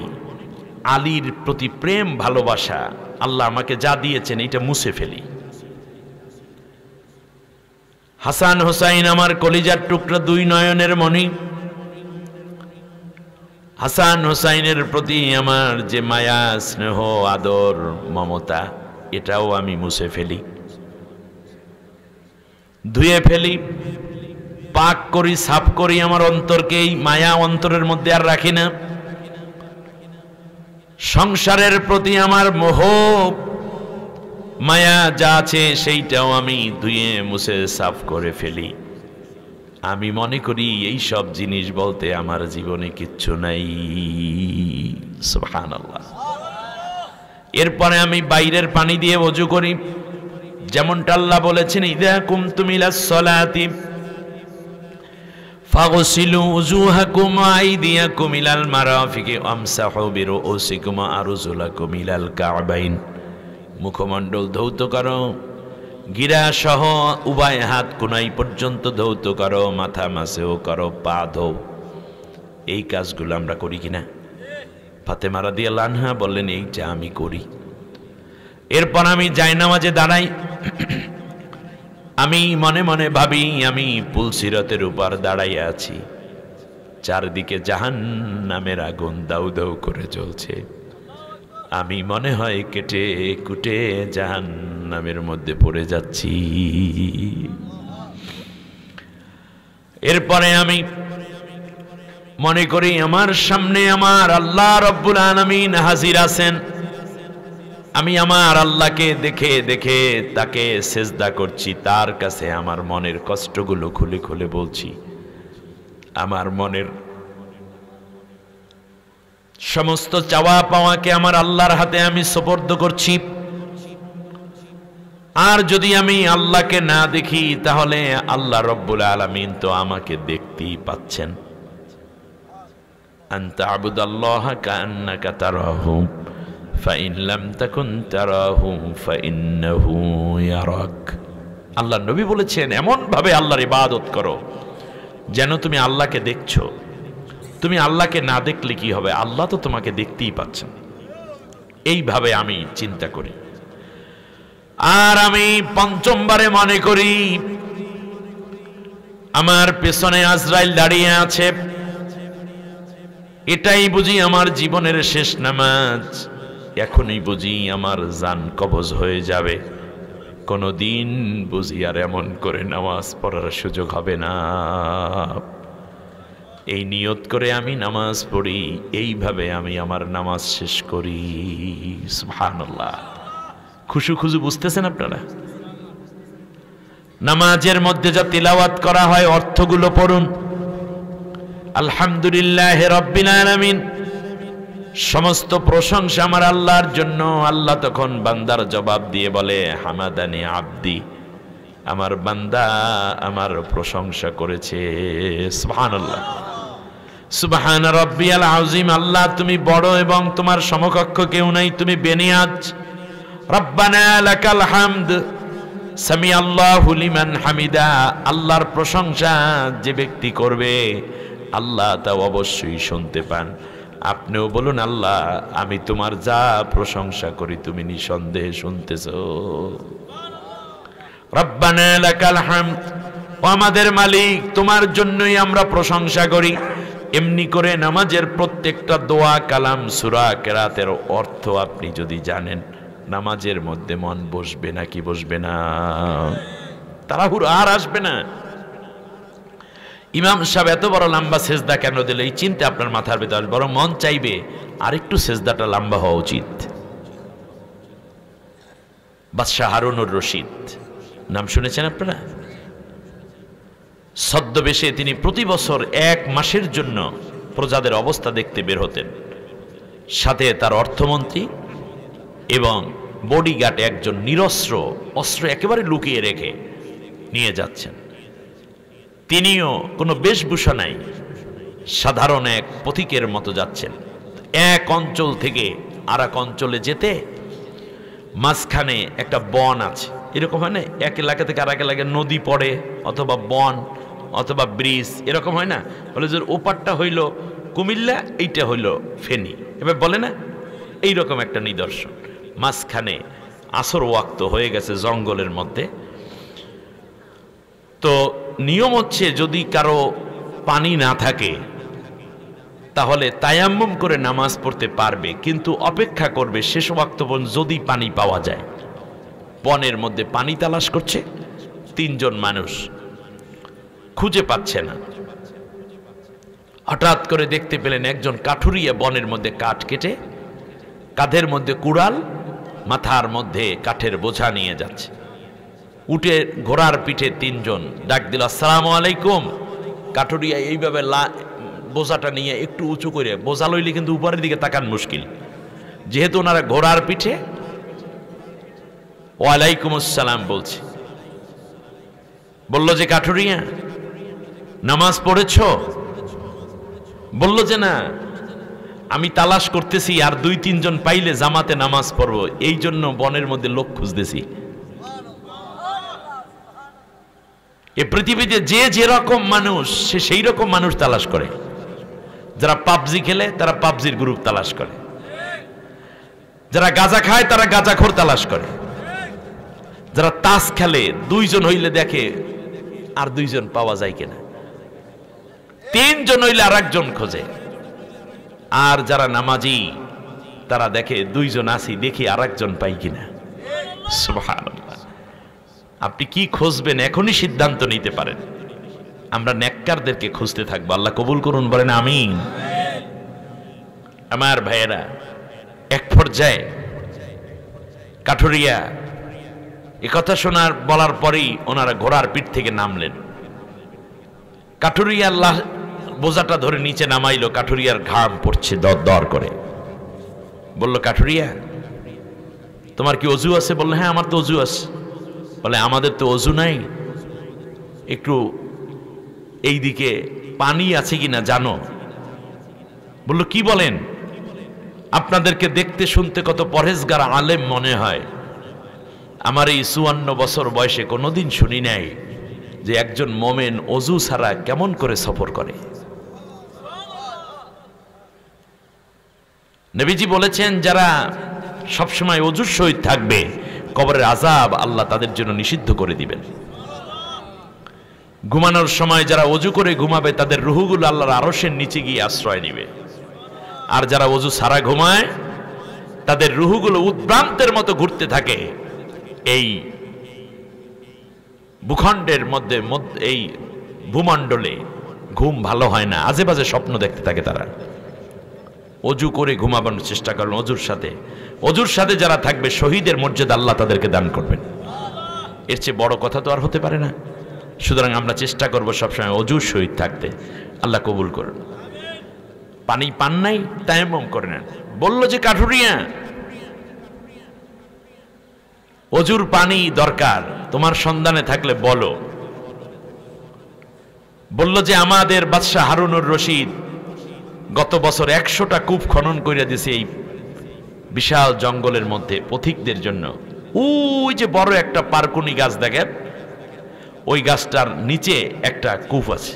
আলীর প্রতি প্রেম ভালোবাসা, আল্লাহ আমাকে যা দিয়েছেন এটা মুছে ফেলি। হাসান হোসাইন আমার কলিজার টুকরা, 2 নয়নের মণি। হাসান হোসাইনের প্রতি আমার যে মায়া, স্নেহ, আদর, মমতা, এটাও আমি মুছে ফেলি, ধুয়ে ফেলি, পাক করি, সাফ করি আমার অন্তরকে। এই মায়া অন্তরের মধ্যে আর রাখি না। সংসারের প্রতি আমার মোহ মায়া যা আছে সেইটাও আমি ধুয়ে মুছে সাফ করে ফেলি। আমি মনে করি এই সব জিনিস বলতে আমার জীবনে কিচ্ছু নাই। সুবহানাল্লাহ। এরপরে আমি বাইরের পানি দিয়ে ওযু করি, যেমনটা আল্লাহ বলেছেন, ইযা কুমতুম ইলাস সালাতি ফাগসিলু উজুহাকুম ওয়া আইদিয়াকুম ইলাল মারাফিকি ওয়ামসাহু বিরুউসিকুম ওয়া আরজুলাকুম ইলাল কা'বাইন। মুখমণ্ডল ধৌত করো, গিরা সহ উভয় হাত কোনাই পর্যন্ত ধৌত করো, মাথা মাসেও করো, পা ধো। এই কাজগুলো আমরা করি কিনা? ফাতেমা রাদিয়াল্লাহু আনহা বললেন এইটা আমি করি। এরপর আমি জায়নামাজে দাঁড়াই। আমি মনে মনে ভাবি আমি পুলসিরাতের উপর দাঁড়াইয়া আছি, চারদিকে জাহান্নামের আগুন দাউ দাউ করে জ্বলছে। আমি মনে হয় কেটে কুটে জাহান্নামের মধ্যে পড়ে যাচ্ছি। এরপরে আমি মনে করি আমার সামনে আমার আল্লাহ রব্বুল আলামিন হাজির আছেন। আমি আমার আল্লাহকে দেখে দেখে তাকে সেজদা করছি, তার কাছে আমার মনের কষ্টগুলো খুলে খুলে বলছি। আমার মনের সমস্ত চাওয়া পাওয়াকে আমার আল্লাহর হাতে আমি সুপর্দ করছি। আর যদি আমি আল্লাহকে না দেখি তাহলে আল্লাহ রব্বুল আলামিন তো আমাকে দেখতেই পাচ্ছেন। আনতা আবুদাল্লাহ কান্নাকা তারাহু ফাইন লাম তাকুন তারাহু ফাইন্নাহু ইয়ারাক। আল্লাহ নবী বলেছেন এমন ভাবে আল্লাহর ইবাদত করো যেন তুমি আল্লাহকে দেখছো। তুমি আল্লাহকে না দেখলে কি হবে? আল্লাহ তো তোমাকে দেখতেই পাচ্ছেন। এইভাবে আমি চিন্তা করি। আর আমি পঞ্চমবারে মনে করি আমার পেছনে আজরাইল দাঁড়িয়ে আছে, এটাই বুঝি আমার জীবনের শেষ নামাজ, এখনই বুঝি আমার জান কবজ হয়ে যাবে, কোনদিন বুঝি আর এমন করে নামাজ পড়ার সুযোগ হবে না। এই নিয়ত করে আমি নামাজ পড়ি, এইভাবে আমি আমার নামাজ শেষ করি। সুবহানাল্লাহ। খুশু খুশু বুঝতেছেন আপনারা? নামাজের মধ্যে যা তিলাওয়াত করা হয় অর্থগুলো পড়ুন। আলহামদুলিল্লাহ রাব্বিল আলামিন, সমস্ত প্রশংসা আমার আল্লাহর জন্য। আল্লাহ তখন বান্দার জবাব দিয়ে বলে হামাদানি আব্দি, আমার বান্দা আমার প্রশংসা করেছে। সুবহানাল্লাহ। সুবহান রাব্বিয়াল আযীম। আল্লাহ তুমি বড় এবং তোমার সমকক্ষ কেউ নাই, তুমি বেনিয়াজ। রব্বানা লাকাল হামদ সামি আল্লাহু লিমান হামিদা। আল্লাহর প্রশংসা যে ব্যক্তি করবে আল্লাহ তা অবশ্যই শুনতে পান। আপনিও বলুন আল্লাহ আমি তোমার যা প্রশংসা করি তুমি নিঃসন্দেহে শুনতেছো। রব্বানা লাকাল হামদ, ও আমাদের মালিক তোমার জন্যই আমরা প্রশংসা করি। এমনি করে নামাজের প্রত্যেকটা দোয়া কালাম সূরা কেরাতের অর্থ আপনি যদি জানেন, নামাজের মধ্যে মন বসবে নাকি বসবে না? তাড়াহুড়ো আর আসবে না। ইমাম সাহেব এত বড় লম্বা সেজদা কেন দিল, এই চিন্তা আপনার মাথার ভেতর আসবে। বরং মন চাইবে আরেকটু সেজদাটা লম্বা হওয়া উচিত। বাদশাহ হারুনুর রশিদ নাম শুনেছেন আপনারা? ছদ্মবেশে তিনি প্রতি বছর 1 মাসের জন্য প্রজাদের অবস্থা দেখতে বের হতেন। সাথে তার অর্থমন্ত্রী এবং বডিগার্ড একজন নিরস্ত্র, অস্ত্র একেবারে লুকিয়ে রেখে নিয়ে যাচ্ছেন। তিনিও কোনো বেশভূষা নাই, সাধারণ এক পথিকের মতো যাচ্ছেন। এক অঞ্চল থেকে আর এক অঞ্চলে যেতে মাঝখানে একটা বন আছে। এরকম হয় না, এক এলাকা থেকে আর এক এলাকায় নদী পড়ে অথবা বন অথবা ব্রিজ, এরকম হয় না? বলে যে ওপারটা হইল কুমিল্লা, এইটা হইল ফেনী, এবার বলে না? এইরকম একটা নিদর্শন। মাঝখানে আসর ওয়াক্ত হয়ে গেছে জঙ্গলের মধ্যে। তো নিয়ম হচ্ছে যদি কারো পানি না থাকে তাহলে তায়াম্মুম করে নামাজ পড়তে পারবে, কিন্তু অপেক্ষা করবে শেষ ওয়াক্ত পর্যন্ত যদি পানি পাওয়া যায়। বনের মধ্যে পানি তালাশ করছে 3 জন মানুষ, খুঁজে পাচ্ছে না। হঠাৎ করে দেখতে পেলেন একজন কাঠুরিয়া বনের মধ্যে কাঠ কেটে কাঁধের মধ্যে কুড়াল, মাথার মধ্যে কাঠের বোঝা নিয়ে যাচ্ছে। উঠে ঘোড়ার পিঠে 3 জন ডাক দিল আসসালামু আলাইকুম। কাঠুরিয়া এইভাবে বোঝাটা নিয়ে একটু উঁচু করে, বোঝা লইলে কিন্তু উপরের দিকে তাকান মুশকিল, যেহেতু ওনারা ঘোড়ার পিঠে ওয়ালাইকুম আসসালাম বলছে। বলল যে কাঠুরিয়া নামাজ পড়েছ? বলল যে না, আমি তালাশ করতেছি আর 2-3 জন পাইলে জামাতে নামাজ পড়বো, এই জন্য বনের মধ্যে লোক খুঁজতেছি। এ পৃথিবীতে যে যেরকম মানুষ সে সেই রকম মানুষ তালাশ করে। যারা পাবজি খেলে তারা পাবজির গ্রুপ তালাশ করে, যারা গাঁজা খায় তারা গাঁজাখোর তালাশ করে, যারা তাস খেলে 2 জন হইলে দেখে আর 2 জন পাওয়া যায় কিনা, 3 জন হইলে আর 1 জন খোঁজে। আর যারা নামাজি তারা দেখে 2 জন আসি, দেখি আর 1 জন পাই কিনা। সুবহানাল্লাহ। আপনি কি খুঁজবেন এখনই সিদ্ধান্ত নিতে পারেন। আমরা নেককারদেরকে খুঁজতে থাকবো। আল্লাহ কবুল করুন, বলেন আমিন। আমার ভাইয়েরা, এক পর্যায়ে কাঠুরিয়া একথা বলার পরেই ওনারা ঘোড়ার পিঠ থেকে নামলেন। কাঠুরিয়া আল্লাহ বোঝাটা ধরে নিচে নামাইলো। কাঠুরিয়ার ঘাম পড়ছে দর দর করে। বলল কাঠুরিয়া তোমার কি অজু আছে? বললো হ্যাঁ আমার তো অজু আছে। বলে আমাদের তো অজু নাই, একটু এই দিকে পানি আছে কিনা জানো? বলল কি বলেন, আপনাদেরকে দেখতে শুনতে কত পরহেজগার আলেম মনে হয়, আমার এই 54 বছর বয়সে কোনোদিন শুনি নাই যে একজন মোমেন অজু ছাড়া কেমন করে সফর করে। নবীজি বলেছেন যারা সবসময় অজুর সহিত থাকবে কবরের আযাব আল্লাহ তাদের জন্য নিষিদ্ধ করে দিবেন। ঘুমানোর সময় যারা অজু করে ঘুমাবে তাদের রুহগুলো আল্লাহর আরশের নিচে গিয়ে আশ্রয় নিবে, আর যারা অজু ছাড়া ঘুমায় তাদের রুহগুলো উদ্ভ্রান্তের মতো ঘুরতে থাকে এই ভূখণ্ডের মধ্যে, এই ভূমণ্ডলে। ঘুম ভালো হয় না, আজে বাজে স্বপ্ন দেখতে থাকে তারা। অজু করে ঘুমাবার চেষ্টা করবেন। অজুর সাথে যারা থাকবে শহীদের মর্যাদা আল্লাহ তাদেরকে দান করবেন। এর চেয়ে বড় কথা তো আর হতে পারে না। সুতরাং আমরা চেষ্টা করব সবসময় অজুর সহিত থাকতে। আল্লাহ কবুল করুন। পানি পান নাই, তায়াম্মুম করে নেন। বলল যে কাঠুরিয়া অজুর পানি দরকার, তোমার সন্ধানে থাকলে বলো। বলল যে আমাদের বাদশাহ হারুনুর রশিদ গত বছর 100টা কূপ খনন করে দিয়েছে এই বিশাল জঙ্গলের মধ্যে পথিকদের জন্য। ওই যে বড় একটা পারকুনি গাছ দেখেন, ওই গাছটার নিচে একটা কূপ আছে,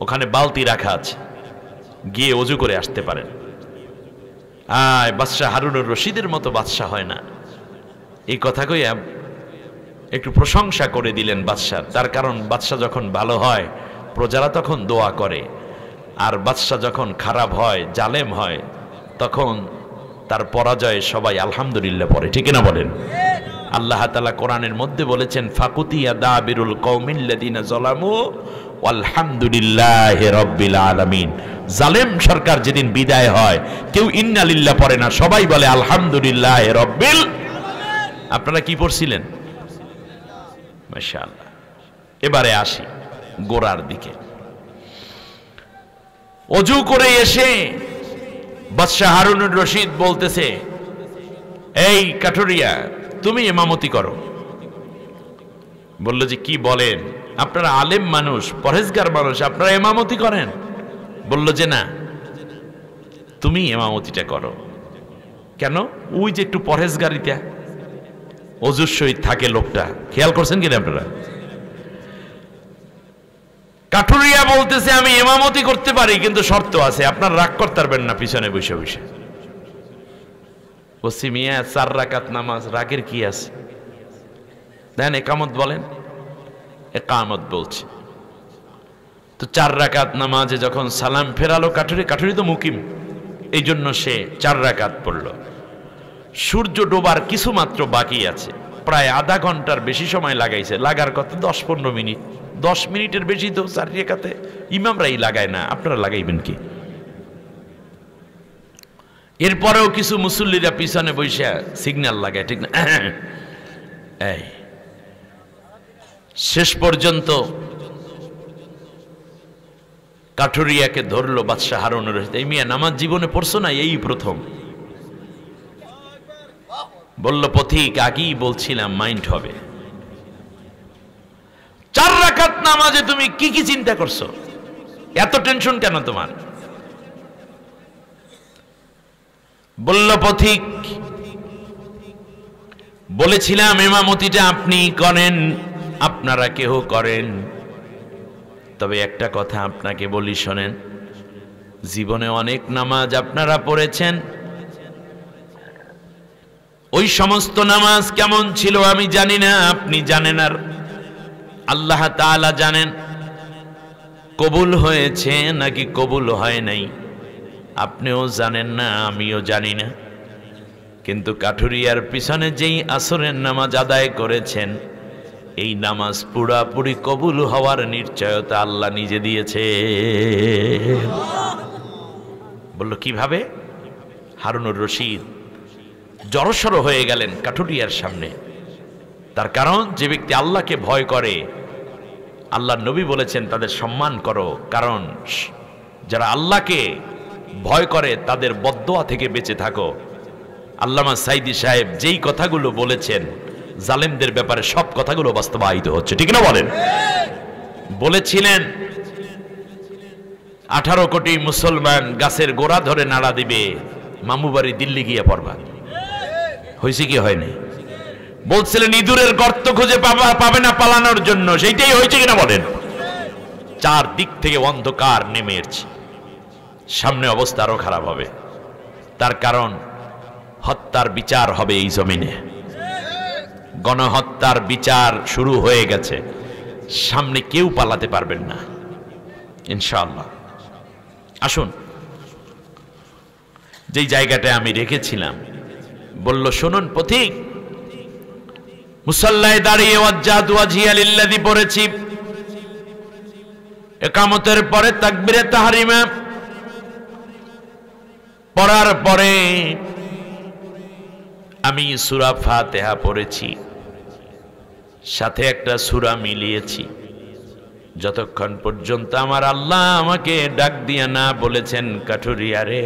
ওখানে বালতি রাখা আছে, গিয়ে অজু করে আসতে পারেন। বাদশাহ হারুনুর রশিদের মতো বাদশাহ হয় না। এই কথা কইয়া একটু প্রশংসা করে দিলেন বাদশাহ। তার কারণ বাদশাহ যখন ভালো হয় প্রজারা তখন দোয়া করে, আর বাদশাহ যখন খারাপ হয়, জালেম হয়, তখন তার পরাজয়ে সবাই আলহামদুলিল্লাহ পড়ে। ঠিক না বলেন? আল্লাহ তাআলা কোরআনের মধ্যে বলেছেন ফাকুতিয়া দাবিরুল কওমিল্লাযিনা যালামু আলহামদুলিল্লাহি রাব্বিল আলামিন। জালেম সরকার যেদিন বিদায় হয় কেউ ইন্না লিল্লাহ পড়ে না, সবাই বলে আলহামদুলিল্লাহি রাব্বিল। আপনারা কি পড়ছিলেন? মাশাআল্লাহ। এবারে আসি গোড়ার দিকে। অজু করে এসে বাদশাহ হারুনুর রশিদ বলতেছে, এই কাঠুরিয়া তুমি ইমামতি করো। বলল যে কি বলেন, আপনারা আলেম মানুষ, পরহেজগার মানুষ, আপনারা ইমামতি করেন? বলল যে না, তুমি ইমামতিটা করো। কেন? ওই যে একটু পরহেজগারিতা, অজুর সহিত থাকে লোকটা, খেয়াল করছেন কিনা আপনারা? কাঠুরিয়া বলতেছে আমি ইমামতি করতে পারি, কিন্তু শর্ত আছে, আপনার রাগ করতে পারবেন না পিছনে বসে বসে। বলছি মিয়া 4 রাকাত নামাজ, রাগের কি আছে? দেন একামত বলেন। একামত বলছে তো 4 রাকাত নামাজে যখন সালাম ফেরালো কাঠুরি তো মুকিম, এই জন্য সে 4 রাকাত পড়ল। সূর্য ডোবার কিছু মাত্র বাকি আছে, প্রায় আধা ঘন্টার বেশি সময় লাগাইছে। লাগার কথা 10-15 মিনিট, 10 মিনিটের বেশি তো 4 রাকাতে ইমামরাই লাগায় না, আপনারা লাগাইবেন কি? এরপরেও কিছু মুসল্লিরা পিছনে বসে সিগন্যাল লাগায়, ঠিক না? এই শেষ পর্যন্ত কাঠুরিয়াকে ধরলো বাদশাহ হারুনুর রশিদ। এই মিয়া নামাজ জীবনে পড়ছো না, এই প্রথম? বলল পথিক আগেই বলছিলাম মাইন্ড হবে। 4 রাকাত নামাজে তুমি কি কি চিন্তা করছো? এত টেনশন কেন তোমার? বলল পথিক বলেছিলাম ইমামতিটা আপনি করেন, আপনারা কেহ করেন, তবে একটা কথা আপনাকে বলি শোনেন, জীবনে অনেক নামাজ আপনারা পড়েছেন, ওই সমস্ত নামাজ কেমন ছিল আমি জানি না, আপনি জানেন, আর আল্লাহ তাআলা জানেন। কবুল হয়েছে নাকি কবুল হয় নাই আপনিও জানেন না, আমিও জানি না। কিন্তু কাঠুরিয়ার পিছনে যেই আসরের নামাজ আদায় করেছেন, এই নামাজ পুরাপুরি কবুল হওয়ার নিশ্চয়তা আল্লাহ নিজে দিয়েছে। বলল কিভাবে? হারুনুর রশিদ জড়সড় হয়ে গেলেন কাঠুরিয়ার সামনে। তার কারণ যে ব্যক্তি আল্লাহকে ভয় করে, আল্লাহর নবী বলেছেন তাদের সম্মান করো, কারণ যারা আল্লাহকে ভয় করে তাদের বদদোয়া থেকে বেঁচে থাকো। আল্লামা সাইদি সাহেব যেই কথাগুলো বলেছেন, জালেমদের ব্যাপারে সব কথাগুলো বাস্তবায়িত হচ্ছে, ঠিক না বলেন? বলেছিলেন 18 কোটি মুসলমান গাছের গোড়া ধরে নাড়া দিবে, মামু বাড়ি দিল্লি গিয়ে পড়বা। হয়েছে কি হয়নি? বলছিলেন ইঁদুরের গর্ত খুঁজে পাবে না পালানোর জন্য, সেইটাই হয়েছে কিনা বলেন? চারদিক থেকে অন্ধকার নেমে এসেছে, সামনে অবস্থা আরো খারাপ হবে। তার কারণ হত্যার বিচার হবে এই জমিনে, গণহত্যার বিচার শুরু হয়ে গেছে, সামনে কেউ পালাতে পারবেন না ইনশাআল্লাহ। আসুন, যেই জায়গাটা আমি রেখেছিলাম, বলল শুনুন পথিক, মুসাল্লায় দাঁড়িয়ে ওয়াজ্জাহতু ওয়াজহিয়া লিল্লাযী পড়েছি, ইকামতের পরে তাকবীরে তাহরিমা পড়ার পরে আমি সূরা ফাতিহা পড়েছি, সাথে একটা সূরা মিলিয়েছি। যতক্ষণ পর্যন্ত আমার আল্লাহ আমাকে ডাক দিয়া না বলেছেন, কাঠুরিয়া রে,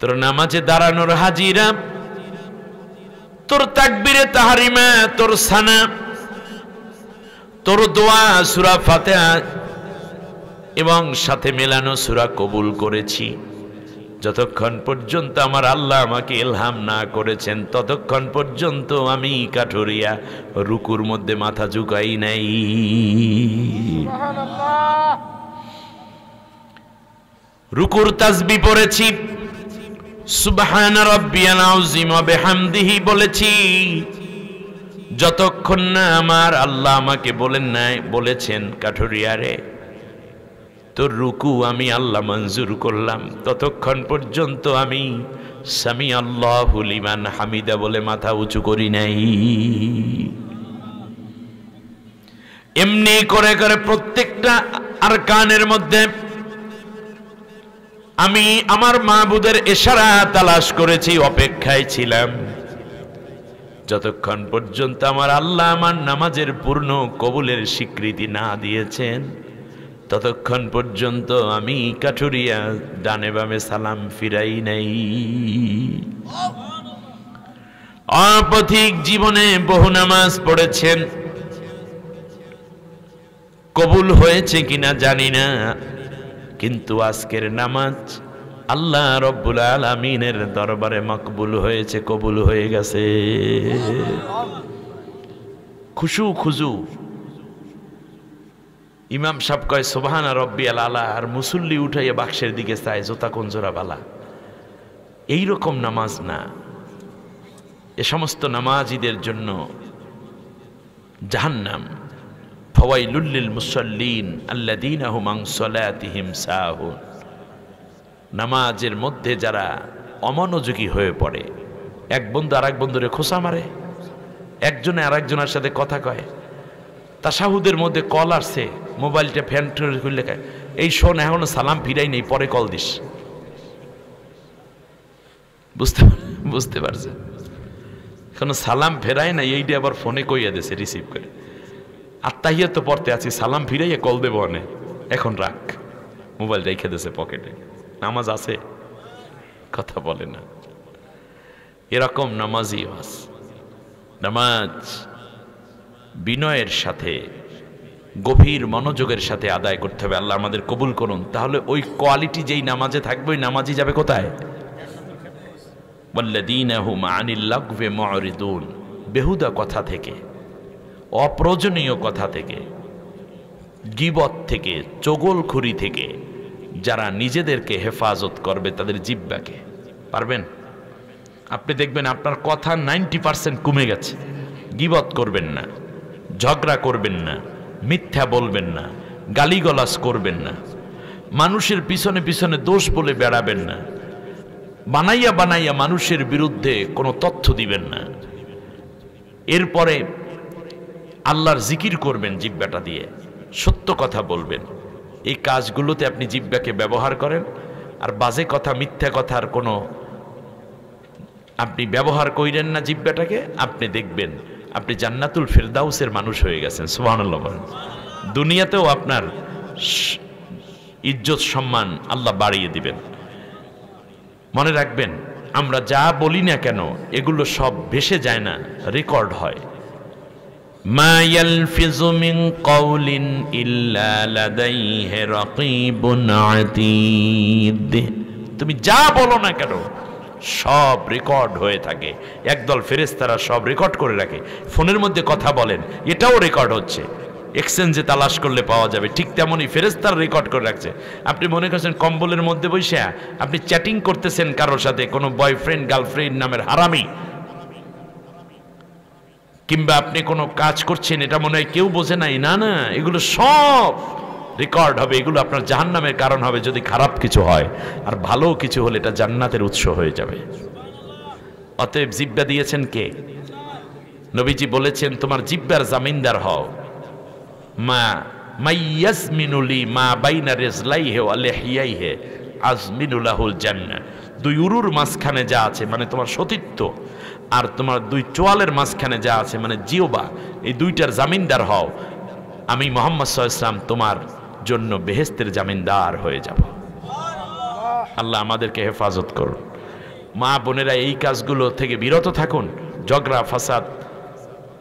তোর নামাজে দাঁড়ানোর হাজিরা, তোর তাকবীরে তাহরিমা, তোর সানা, তোর দোয়া সূরা ফাতিহা এবং সাথে মেলানো সূরা কবুল করেছি। যতক্ষণ পর্যন্ত আমার আল্লাহ আমাকে ইলহাম না করেছেন, ততক্ষণ পর্যন্ত আমি কাঠুরিয়া রুকুর মধ্যে মাথা ঝুঁকাই নাই। রুকুর তাসবিহ পড়েছি, সুবহান রাব্বিয়াল আযীম ওয়া বিহামদিহি বলেছি। যতক্ষণ না আমার আল্লাহ আমাকে বলেছেন, কাঠুরিয়া রে, তোর রুকু আমি আল্লাহ মঞ্জুর করলাম, ততক্ষণ পর্যন্ত আমি সামি আল্লাহু লিমান হামিদা বলে মাথা উঁচু করি নাই। এমনি করে করে প্রত্যেকটা আরকানের মধ্যে আমি আমার মাবুদের ইশারা তালাশ করেছি, অপেক্ষায় ছিলাম, যতক্ষণ পর্যন্ত আমার আল্লাহ আমার নামাজের পূর্ণ কবুলের স্বীকৃতি না দিয়েছেন, ততক্ষণ পর্যন্ত আমি কাঠুরিয়া ডানে বামে সালাম ফিরাই নাই। অপথিক জীবনে বহু নামাজ পড়েছেন, কবুল হয়েছে কিনা জানি না, কিন্তু আজকের নামাজ আল্লাহ রব্বুল আলামিনের দরবারে মকবুল হয়েছে, কবুল হয়ে গেছে। খুশু খুজু ইমাম সাহেব কয় সুবহান রাব্বিয়াল আলা, আর মুসল্লি উঠাইয়া বাক্সের দিকে চায় জোতা কোন জোড়া বালা। এইরকম নামাজ না, এ সমস্ত নামাজীদের জন্য জাহান্নাম। ফাওয়াইলুল লিল মুসাল্লিন আল্লাযীনা হুম আন সালাতিহিম সাহুন। নামাজের মধ্যে যারা অমনোযোগী হয়ে পড়ে, এক বন্ধু আরেক বন্ধুরে খোঁচা মারে, একজনে আরেকজনের সাথে কথা কয়, তাশাহুদের মধ্যে কল আসছে, মোবাইলটা ফ্যান খুললে এই শোন, এখনো সালাম ফিরাই নেই, পরে কল দিস। বুঝতে পারছে, এখনো সালাম ফেরাই নাই, এইটা আবার ফোনে কইয়া দিছে রিসিভ করে। আত্মাহিয়া তো পড়তে আছি, সালাম ফিরাইয়া কল দেবো অনে, এখন রাখ, মোবাইল রেখে দিছে পকেটে। নামাজ আছে, কথা বলে না। এরকম নামাজই আছে। নামাজ বিনয়ের সাথে, গভীর মনোযোগের সাথে আদায় করতে হবে। আল্লাহ আমাদের কবুল করুন। তাহলে ওই কোয়ালিটি যেই নামাজে থাকবে, ওই নামাজই যাবে কোথায়? ওয়াল্লাযীনা হুম আনিল লাগওয়ি মুরিদুন। বেহুদা কথা থেকে, অপ্রয়োজনীয় কথা থেকে, গীবত থেকে, চগলখুরি থেকে যারা নিজেদেরকে হেফাজত করবে, তাদের জিহ্বাকে পারবেন? আপনি দেখবেন আপনার কথা 90% কমে গেছে। গীবত করবেন না, ঝগড়া করবেন না, মিথ্যা বলবেন না, গালিগালাজ করবেন না, মানুষের পিছনে পিছনে দোষ বলে বেড়াবেন না, বানাইয়া বানাইয়া মানুষের বিরুদ্ধে কোনো তথ্য দিবেন না। এরপরে আল্লাহর জিকির করবেন জিহ্বাটা দিয়ে, সত্য কথা বলবেন। এই কাজগুলোতে আপনি জিহ্বাকে ব্যবহার করেন। আর বাজে কথা, মিথ্যা কথার কোনো আপনি ব্যবহার করেন না জিহ্বাটাকে, আপনি দেখবেন আপনি জান্নাতুল ফিরদাউসের মানুষ হয়ে গেছেন। সুবহানাল্লাহ বলেন। দুনিয়াতেও আপনার ইজ্জত সম্মান আল্লাহ বাড়িয়ে দিবেন। মনে রাখবেন, আমরা যা বলি না কেন এগুলো সব ভেসে যায় না, রেকর্ড হয়। মা ইয়ালফিযু মিন কাওলিন ইল্লা লাদাইহি রাকীবুন আতীদ। তুমি যা বলো না কেন সব রেকর্ড হয়ে থাকে। একদল ফেরেশতারা সব রেকর্ড করে রাখে। ফোনের মধ্যে কথা বলেন, এটাও রেকর্ড হচ্ছে, এক্সচেঞ্জে তালাশ করলে পাওয়া যাবে। ঠিক তেমনই ফেরেশতারা রেকর্ড করে রাখছে। আপনি মনে করছেন কম্বলের মধ্যে বসে আপনি চ্যাটিং করতেছেন কারোর সাথে, কোনো বয়ফ্রেন্ড গার্লফ্রেন্ড নামের হারামি, কিংবা আপনি কোনো কাজ করছেন, এটা মনে হয় কেউ বোঝে নাই। না না, এগুলো সব রেকর্ড হবে। এগুলো আপনার জাহান্নামের কারণ হবে যদি খারাপ কিছু হয়, আর ভালো কিছু হলে এটা জান্নাতের উৎস হয়ে যাবে। অতএব জিব্বা দিয়েছেন কে? নবীজি বলেছেন তোমার জিব্বার জামিনদার হও। মা মাইয়াজমিনুলি মা বাইনা রিজলাইহি ওয়া লিহিয়াইহি আজমিনুলাহুল জান্নাহ। দুই উরুর মাঝখানে যা আছে মানে তোমার সতীত্ব, আর তোমার দুই চোয়ালের মাঝখানে যা আছে মানে জিওবা, এই দুইটার জামিনদার হও। আমি মুহাম্মদ সাল্লাল্লাহু আলাইহি ওয়াসাল্লাম তোমার জন্য বেহেশতের জামিনদার হয়ে যাব। আল্লাহ আমাদেরকে হেফাজত করুন। মা বোনেরা এই কাজগুলো থেকে বিরত থাকুন। ঝগড়া ফাসাদ,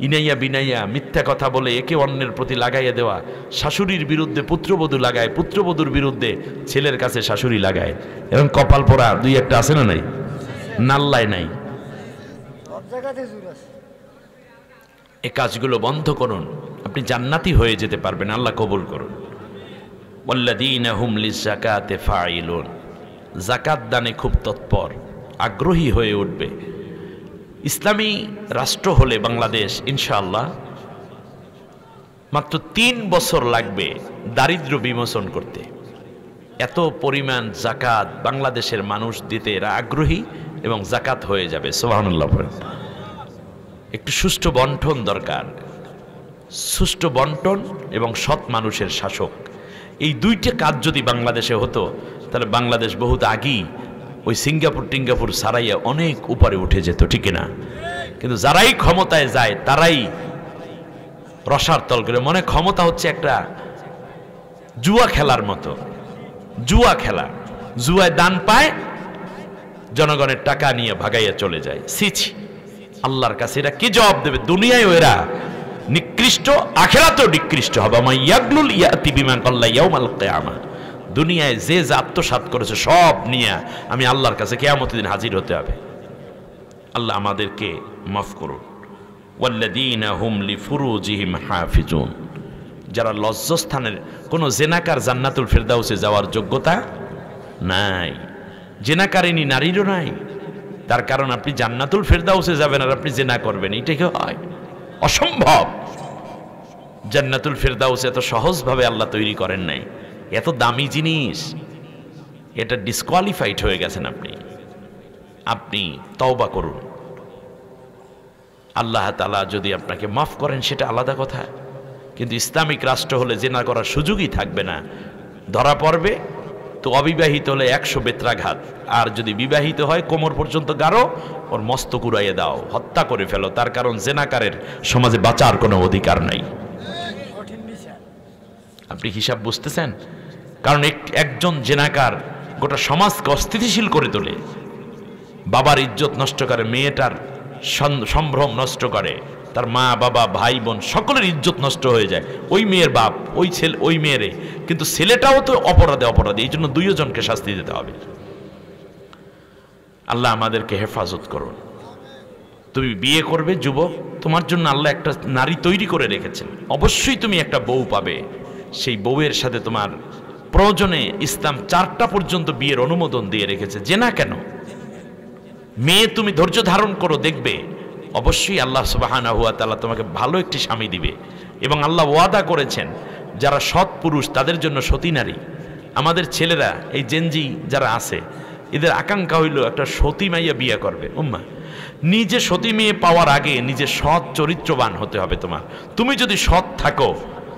ইনাইয়া বিনাইয়া, মিথ্যা কথা বলে একে অন্যের প্রতি লাগাইয়া দেওয়া, শাশুড়ির বিরুদ্ধে পুত্রবধূ লাগায়, পুত্রবধূর বিরুদ্ধে ছেলের কাছে শাশুড়ি লাগায়, এরকম কপাল পোড়া দুই একটা আছে না? নাই, নাল্লায় নাই। এ কাজগুলো বন্ধ করুন, আপনি জান্নাতি হয়ে যেতে পারবেন। আল্লাহ কবুল করুন। ওয়াল্লাযীনা হুম লিযাকাতি ফাঈলুন। যাকাত দানে খুব তৎপর, আগ্রহী হয়ে উঠবে। ইসলামী রাষ্ট্র হলে বাংলাদেশ ইনশাআল্লাহ মাত্র ৩ বছর লাগবে দারিদ্র্য বিমোচন করতে। এত পরিমাণ যাকাত বাংলাদেশের মানুষ দিতে এরা আগ্রহী এবং যাকাত হয়ে যাবে। সুবহানাল্লাহ। একটু সুষ্ঠু বন্টন দরকার, সুষ্ঠু বন্টন এবং সৎ মানুষের শাসক, এই দুইটা কাজ যদি বাংলাদেশে হতো তাহলে বাংলাদেশ বহুত আগেই ওই সিঙ্গাপুর টিঙ্গাপুর সারাইয়া অনেক উপরে উঠে যেত, ঠিক না? কিন্তু যারাই ক্ষমতায় যায় তারাই রসার তল করে। মনে ক্ষমতা হচ্ছে একটা জুয়া খেলার মতো, জুয়া খেলা। জুয়ায় দান পায়, জনগণের টাকা নিয়ে ভাগাইয়া চলে যায়। ছিছি, আল্লাহর কাছে এরা কি জবাব দেবে? দুনিয়ায় এরা নিকৃষ্ট, আখিরাতেও নিকৃষ্ট হবে। মা ইয়াগলুল ইয়াতি বিমা কাল্লা ইয়াউমাল কিয়ামা। দুনিয়ায় যে যা আত্মসাৎ করেছে সব নিয়ে আমি আল্লাহর কাছে কিয়ামতের দিন হাজির হতে হবে। আল্লাহ আমাদেরকে মাফ করুন। ওয়াল্লাযীনা হুম লিফুরুজিহিম হাফিজুন। যারা লজ্জাস্থানের, কোনো জেনাকার জান্নাতুল ফেরদাউসে যাওয়ার যোগ্যতা নাই, জেনাকারিনী নারীরও নাই। তার কারণ আপনি জান্নাতুল ফেরদাউসে যাবেন আর আপনি জেনা করবেন, এটা কি হয়? অসম্ভব। জান্নাতুল ফেরদাউস এত সহজভাবে আল্লাহ তৈরি করেন নাই, এত দামি জিনিস, এটা ডিসকোয়ালিফাইড হয়ে গেছেন আপনি। আপনি তওবা করুন। আল্লাহ তাআলা যদি আপনাকে মাফ করেন সেটা আলাদা কথা, কিন্তু ইসলামিক রাষ্ট্র হলে জেনা করার সুযোগই থাকবে না। ধরা পড়বে তো অবিবাহিত হলে 100 বেত্রাঘাত, আর যদি বিবাহিত হয় কোমর পর্যন্ত গাড়ো, ওর মস্তক উড়াইয়ে দাও, হত্যা করে ফেলো। তার কারণ জেনাকারের সমাজে বাঁচার কোনো অধিকার নাই। আপনি হিসাব বুঝতেছেন? কারণ একজন জেনাকার গোটা সমাজকে অস্থিতিশীল করে তোলে, বাবার ইজ্জত নষ্ট করে, মেয়েটার সম্ভ্রম নষ্ট করে, তার মা বাবা ভাই বোন সকলের ইজ্জত নষ্ট হয়ে যায়। ওই মেয়ের বাপ, ওই ছেলে, ওই মেয়েরে, কিন্তু ছেলেটাও তো অপরাধে অপরাধী। এই জন্য দুইজনকে শাস্তি দিতে হবে। আল্লাহ আমাদেরকে হেফাজত করুন। তুমি বিয়ে করবে যুবক, তোমার জন্য আল্লাহ একটা নারী তৈরি করে রেখেছেন। অবশ্যই তুমি একটা বউ পাবে। সেই বউয়ের সাথে তোমার প্রয়োজনে ইসলাম 4টা পর্যন্ত বিয়ের অনুমোদন দিয়ে রেখেছে। জেনা কেন? মেয়ে তুমি ধৈর্য ধারণ করো, দেখবে অবশ্যই আল্লাহ সুবহানাহু ওয়া তাআলা তোমাকে ভালো একটি স্বামী দিবে। এবং আল্লাহ ওয়াদা করেছেন যারা সৎ পুরুষ তাদের জন্য সতী নারী। আমাদের ছেলেরা, এই জেনজি যারা আছে, এদের আকাঙ্ক্ষা হইল একটা সতী মাইয়া বিয়ে করবে। উম্মা, নিজে সতী মেয়ে পাওয়ার আগে নিজে সৎ চরিত্রবান হতে হবে তোমার। তুমি যদি সৎ থাকো,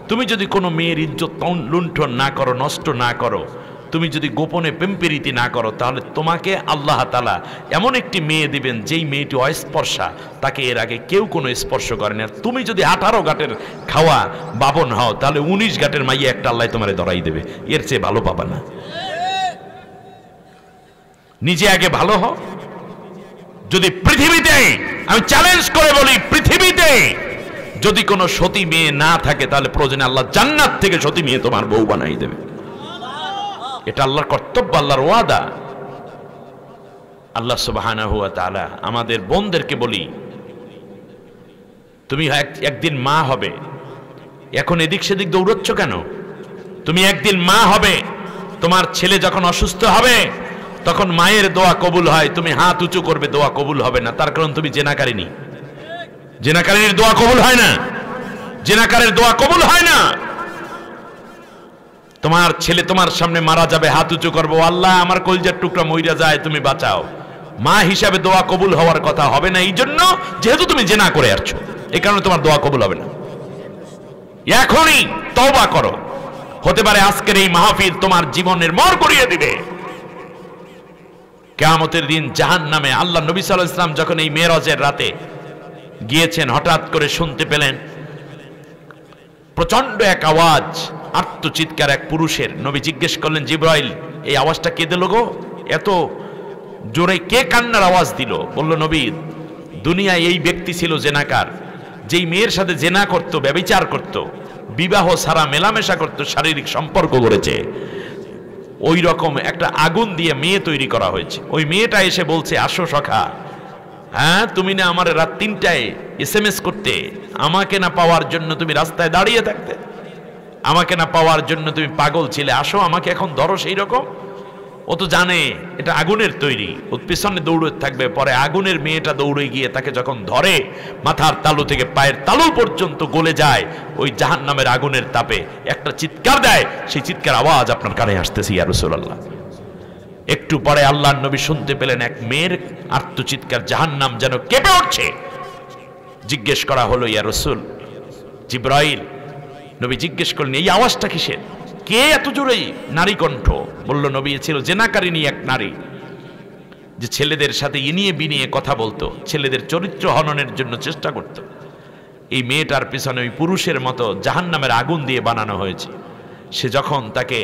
তুমি যদি কোনো মেয়ের ইজ্জত লুণ্ঠন না করো, নষ্ট না করো, তুমি যদি গোপনে প্রেমপ্রীতি না করো, তাহলে তোমাকে আল্লাহ তাআলা এমন একটি মেয়ে দিবেন যেই মেয়েটি অস্পর্শা, তাকে এর আগে কেউ কোনো স্পর্শ করেনি। আর তুমি যদি 18 ঘাটের খাওয়া বাবন হও, তাহলে 19 ঘাটের মাইয়া একটা আল্লাহ তোমারে ধরাই দেবে। এর চেয়ে ভালো পাবা না। নিজে আগে ভালো হও, যদি পৃথিবীতে, আমি চ্যালেঞ্জ করে বলি, পৃথিবীতে যদি কোনো সতী মেয়ে না থাকে তাহলে প্রয়োজনে আল্লাহ জান্নাত থেকে সতী মেয়ে তোমার বউ বানাই দেবে। এটা আল্লাহর কর্তব্য, আল্লাহর ওয়াদা। আল্লাহ সুবহানাহু ওয়া তাআলা আমাদের বোনদেরকে বলি, তুমি একদিন মা হবে, এখন এদিক সেদিক দৌড়চ্ছ কেন? তুমি একদিন মা হবে, তোমার ছেলে যখন অসুস্থ হবে তখন মায়ের দোয়া কবুল হয়, তুমি হাত উঁচু করবে, দোয়া কবুল হবে না। তার কারণ তুমি জেনাকারিনী। জেনাকারীর দোয়া কবুল হয় না, জেনাকারের দোয়া কবুল হয় না। তোমার ছেলে তোমার সামনে মারা যাবে, হাত উঁচু করবো, আল্লাহ আমার কলিজার টুকরা মইরা যায়, তুমি বাঁচাও। মা হিসাবে দোয়া কবুল হওয়ার কথা হবে না, এই জন্য যেহেতু তুমি জেনা করে আসছো, এই কারণে তোমার দোয়া কবুল হবে না। এখনই তওবা করো, হতে পারে আজকের এই মাহফিল তোমার জীবনের মোড় করিয়ে দিবে। কিয়ামতের দিন জাহান্নামে, আল্লাহ নবী সাল্লাল্লাহু আলাইহি ওয়াসাল্লাম যখন এই মেরাজের রাতে গিয়েছেন, হঠাৎ করে শুনতে পেলেন প্রচন্ড এক আওয়াজ, আর্তচিৎকার এক পুরুষের। নবী জিজ্ঞেস করলেন, জিবরাইল, এই আওয়াজটা কে দিল গো? এত জোরে কে কান্নার আওয়াজ দিল? বলল, নবী, দুনিয়ায় এই ব্যক্তি ছিল জেনাকার, যেই মেয়ের সাথে জেনা করত, ব্যভিচার করত, বিবাহ ছাড়া মেলামেশা করত, শারীরিক সম্পর্ক করেছে, ওই রকম একটা আগুন দিয়ে মেয়ে তৈরি করা হয়েছে। ওই মেয়েটা এসে বলছে, আসো সখা, হ্যাঁ তুমি না আমার রাত 3টায় SMS করতে, আমাকে না পাওয়ার জন্য তুমি রাস্তায় দাঁড়িয়ে থাকতে, আমাকে না পাওয়ার জন্য তুমি পাগল ছিলে, আসো আমাকে এখন ধরো। সেই রকম ও তো জানে এটা আগুনের তৈরি, ওর পিছনে দৌড়ে থাকবে। পরে আগুনের মেয়েটা দৌড়ে গিয়ে তাকে যখন ধরে, মাথার তালু থেকে পায়ের তালু পর্যন্ত গলে যায় ওই জাহান্নামের আগুনের তাপে, একটা চিৎকার দেয়, সেই চিৎকার আওয়াজ আপনার কানে আসতেছে ইয়া রাসূলুল্লাহ। একটু পরে আল্লাহর নবী শুনতে পেলেন এক মেয়ের আর্তচিৎকার, জাহান্নাম যেন কেঁপে উঠছে। জিজ্ঞেস করা হলো, ইয়া রাসূল, জিবরাইল। নবী জিজ্ঞেস করলেন, এই আওয়াজটা কিসের? কে এত জোরে? নারী কণ্ঠ। বলল, নবী, ছিল জেনাকারিনী এক নারী, যে ছেলেদের সাথে ইনিয়ে বিনিয়ে কথা বলতো, ছেলেদের চরিত্র হননের জন্য চেষ্টা করত। এই মেয়েটার পিছনে ওই পুরুষের মতো জাহান্নামের আগুন দিয়ে বানানো হয়েছে। সে যখন তাকে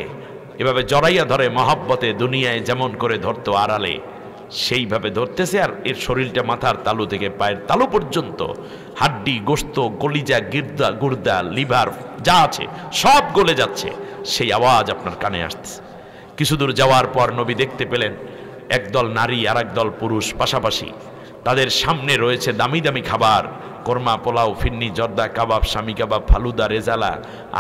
এভাবে জড়াইয়া ধরে, মহব্বতে দুনিয়ায় যেমন করে ধরতো আড়ালে, সেইভাবে ধরতেছে, আর এর শরীরটা মাথার তালু থেকে পায়ের তালু পর্যন্ত হাড্ডি, গোশত, কলিজা, গুর্দা, লিভার যা আছে সব গলে যাচ্ছে। সেই আওয়াজ আপনার কানে আসতেছে। কিছু দূর যাওয়ার পর নবী দেখতে পেলেন একদল নারী আর একদল পুরুষ পাশাপাশি, তাদের সামনে রয়েছে দামি দামি খাবার, কোরমা, পোলাও, ফিন্নি, জর্দা, কাবাব, শামি কাবাব, ফালুদা, রেজালা,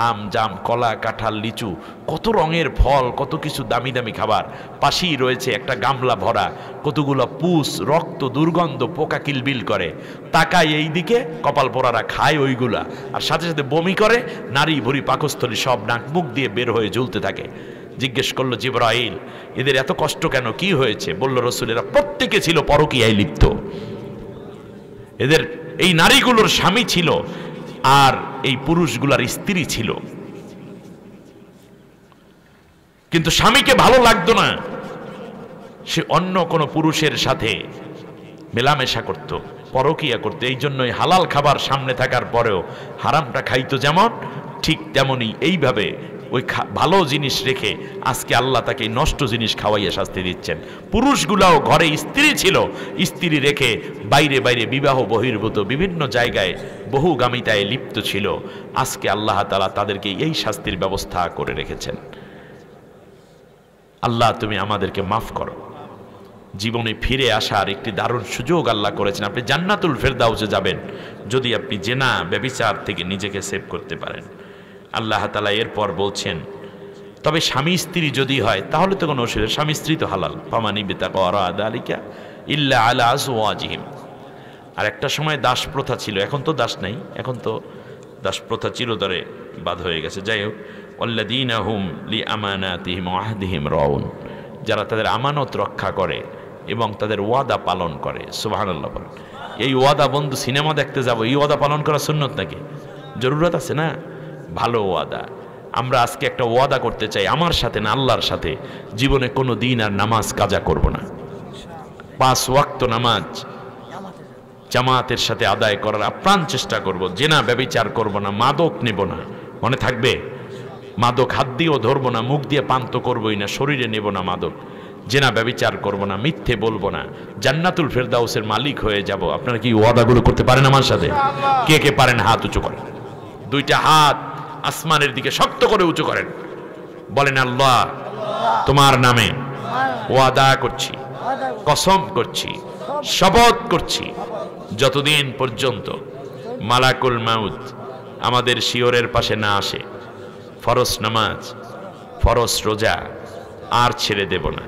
আম, জাম, কলা, কাঁঠাল, লিচু, কত রঙের ফল, কত কিছু দামি দামি খাবার। পাশেই রয়েছে একটা গামলা ভরা কতগুলো পুষ, রক্ত, দুর্গন্ধ, পোকা কিলবিল করে। তাকায় এই দিকে, কপাল পোড়ারা খায় ওইগুলা, আর সাথে সাথে বমি করে, নারী ভুরি পাকস্থলী সব নাক মুখ দিয়ে বের হয়ে ঝুলতে থাকে। জিজ্ঞেস করলো, জিবরাইল, এদের এত কষ্ট কেন, কি হয়েছে? বলল, রাসূল, এরা প্রত্যেকে ছিল পরকীয়ায় লিপ্ত। এদের এই নারীগুলোর স্বামী ছিল আর এই পুরুষগুলার স্ত্রী ছিল, কিন্তু স্বামীকে ভালো লাগতো না, সে অন্য কোনো পুরুষের সাথে মেলামেশা করত, পরকীয়া করত। এই জন্যই হালাল খাবার সামনে থাকার পরেও হারামটা খাইতো, যেমন ঠিক তেমনি এইভাবে ওই ভালো জিনিস রেখে আজকে আল্লাহ তাকে নষ্ট জিনিস খাওয়াইয়া শাস্তি দিচ্ছেন। পুরুষগুলাও ঘরে স্ত্রী ছিল, স্ত্রী রেখে বাইরে বাইরে বিবাহ বহির্ভূত বিভিন্ন জায়গায় বহুগামিতায় লিপ্ত ছিল। আজকে আল্লাহ তাআলা তাদেরকে এই শাস্তির ব্যবস্থা করে রেখেছেন। আল্লাহ, তুমি আমাদেরকে মাফ করো। জীবনে ফিরে আসার একটি দারুণ সুযোগ আল্লাহ করেছেন। আপনি জান্নাতুল ফেরদাউসে যাবেন যদি আপনি জেনা, ব্যভিচার থেকে নিজেকে সেভ করতে পারেন। আল্লাহ তাআলা এরপর বলছেন, তবে স্বামী স্ত্রী যদি হয় তাহলে তো কোনো অসুবিধা, স্বামী স্ত্রী তো হালাল। ফামানি বিতাকা ওয়ারা যালিকা ইল্লা আলা আজওয়াজিহিম। আর একটা সময় দাস প্রথা ছিল, এখন তো দাস নাই, এখন তো দাস প্রথা চিরতরে বাদ হয়ে গেছে। যাই হোক, ওয়াল্লাযীনা হুম লিআমানাতিহিম ওয়া আহদিহিম রাউন, যারা তাদের আমানত রক্ষা করে এবং তাদের ওয়াদা পালন করে। সুবহানাল্লাহ বলেন। এই ওয়াদা, বন্ধু সিনেমা দেখতে যাব, এই ওয়াদা পালন করা সুন্নত নাকি? জরুরত আছে না? ভালো ওয়াদা। আমরা আজকে একটা ওয়াদা করতে চাই, আমার সাথে না, আল্লাহর সাথে, জীবনে কোনো দিন আর নামাজ কাজা করব না। 5 ওয়াক্ত নামাজ জামাতের সাথে আদায় করার আপ্রাণ চেষ্টা করব। জেনা, ব্যভিচার করব না, মাদক নেব না, মনে থাকবে? মাদক হাত দিয়েও ধরবো না, মুখ দিয়ে পান তো করবই না, শরীরে নেব না মাদক। জেনা ব্যভিচার করব না, মিথ্যে বলবো না, জান্নাতুল ফেরদাউসের মালিক হয়ে যাব। আপনারা কি ওয়াদাগুলো করতে পারেন আমার সাথে? কে কে পারেন হাত উঁচু করেন, দুইটা হাত আসমানের দিকে শক্ত করে উঁচু করেন, বলেন আল্লাহ তোমার নামে ওয়াদা করছি, কসম করছি, শপথ করছি, যতদিন পর্যন্ত মালাকুল মাউত আমাদের শিয়রের পাশে না আসে, ফরজ নামাজ, ফরজ রোজা আর ছেড়ে দেব না,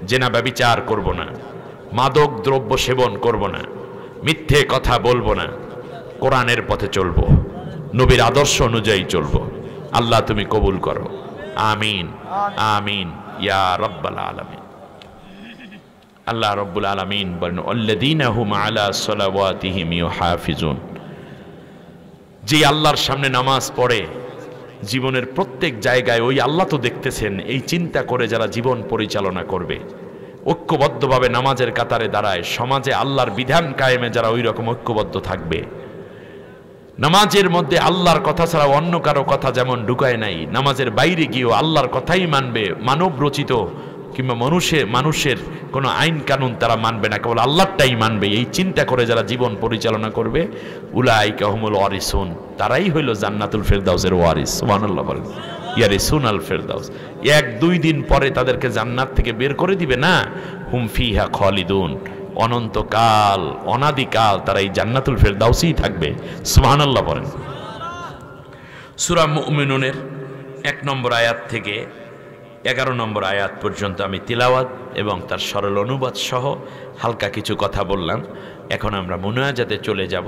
জেনা ব্যভিচার করব না, মাদক দ্রব্য সেবন করব না, মিথ্যে কথা বলবো না, কোরআনের পথে চলবো, নবীর আদর্শ অনুযায়ী চলবো। আল্লাহ তুমি কবুল করো, আমিন আমিন ইয়া রাব্বাল আলামিন। আল্লাহ রাব্বুল আলামিন বলেন আল্লাযীনা হুম আলা সালাওয়াতিহিম ইউহাফিজুন, যে আল্লাহর সামনে নামাজ পড়ে জীবনের প্রত্যেক জায়গায় ওই আল্লাহ তো দেখতেছেন, এই চিন্তা করে যারা জীবন পরিচালনা করবে, ঐক্যবদ্ধভাবে নামাজের কাতারে দাঁড়ায়, সমাজে আল্লাহর বিধান কায়েমে যারা ওই রকম ঐক্যবদ্ধ থাকবে, নামাজের মধ্যে আল্লাহর কথা ছাড়া অন্য কারো কথা যেমন ঢুকায় নাই, নামাজের বাইরে গিয়েও আল্লাহর কথাই মানবে, মানব রচিত কিংবা মানুষের কোনো আইন কানুন তারা মানবে না, কেবল আল্লাহটাই মানবে, এই চিন্তা করে যারা জীবন পরিচালনা করবে, উলাইকা হুমুল ওয়ারিসুন, তারাই হইল জান্নাতুল ফেরদাউসের ওয়ারিস। সুবহানাল্লাহ বলেন, ইয়ারিসুনাল ফেরদাউস। 1-2 দিন পরে তাদেরকে জান্নাত থেকে বের করে দিবে না, হুম ফিহা খালিদুন, অনন্তকাল অনাদিকাল তারা এই জান্নাতুল ফেরদাউসেই থাকবে। সুবহানাল্লাহ বলেন। সূরা মুমিনুনের 1 নম্বর আয়াত থেকে 11 নম্বর আয়াত পর্যন্ত আমি তিলাওয়াত এবং তার সরল অনুবাদ সহ হালকা কিছু কথা বললাম। এখন আমরা মুনাজাতে চলে যাব।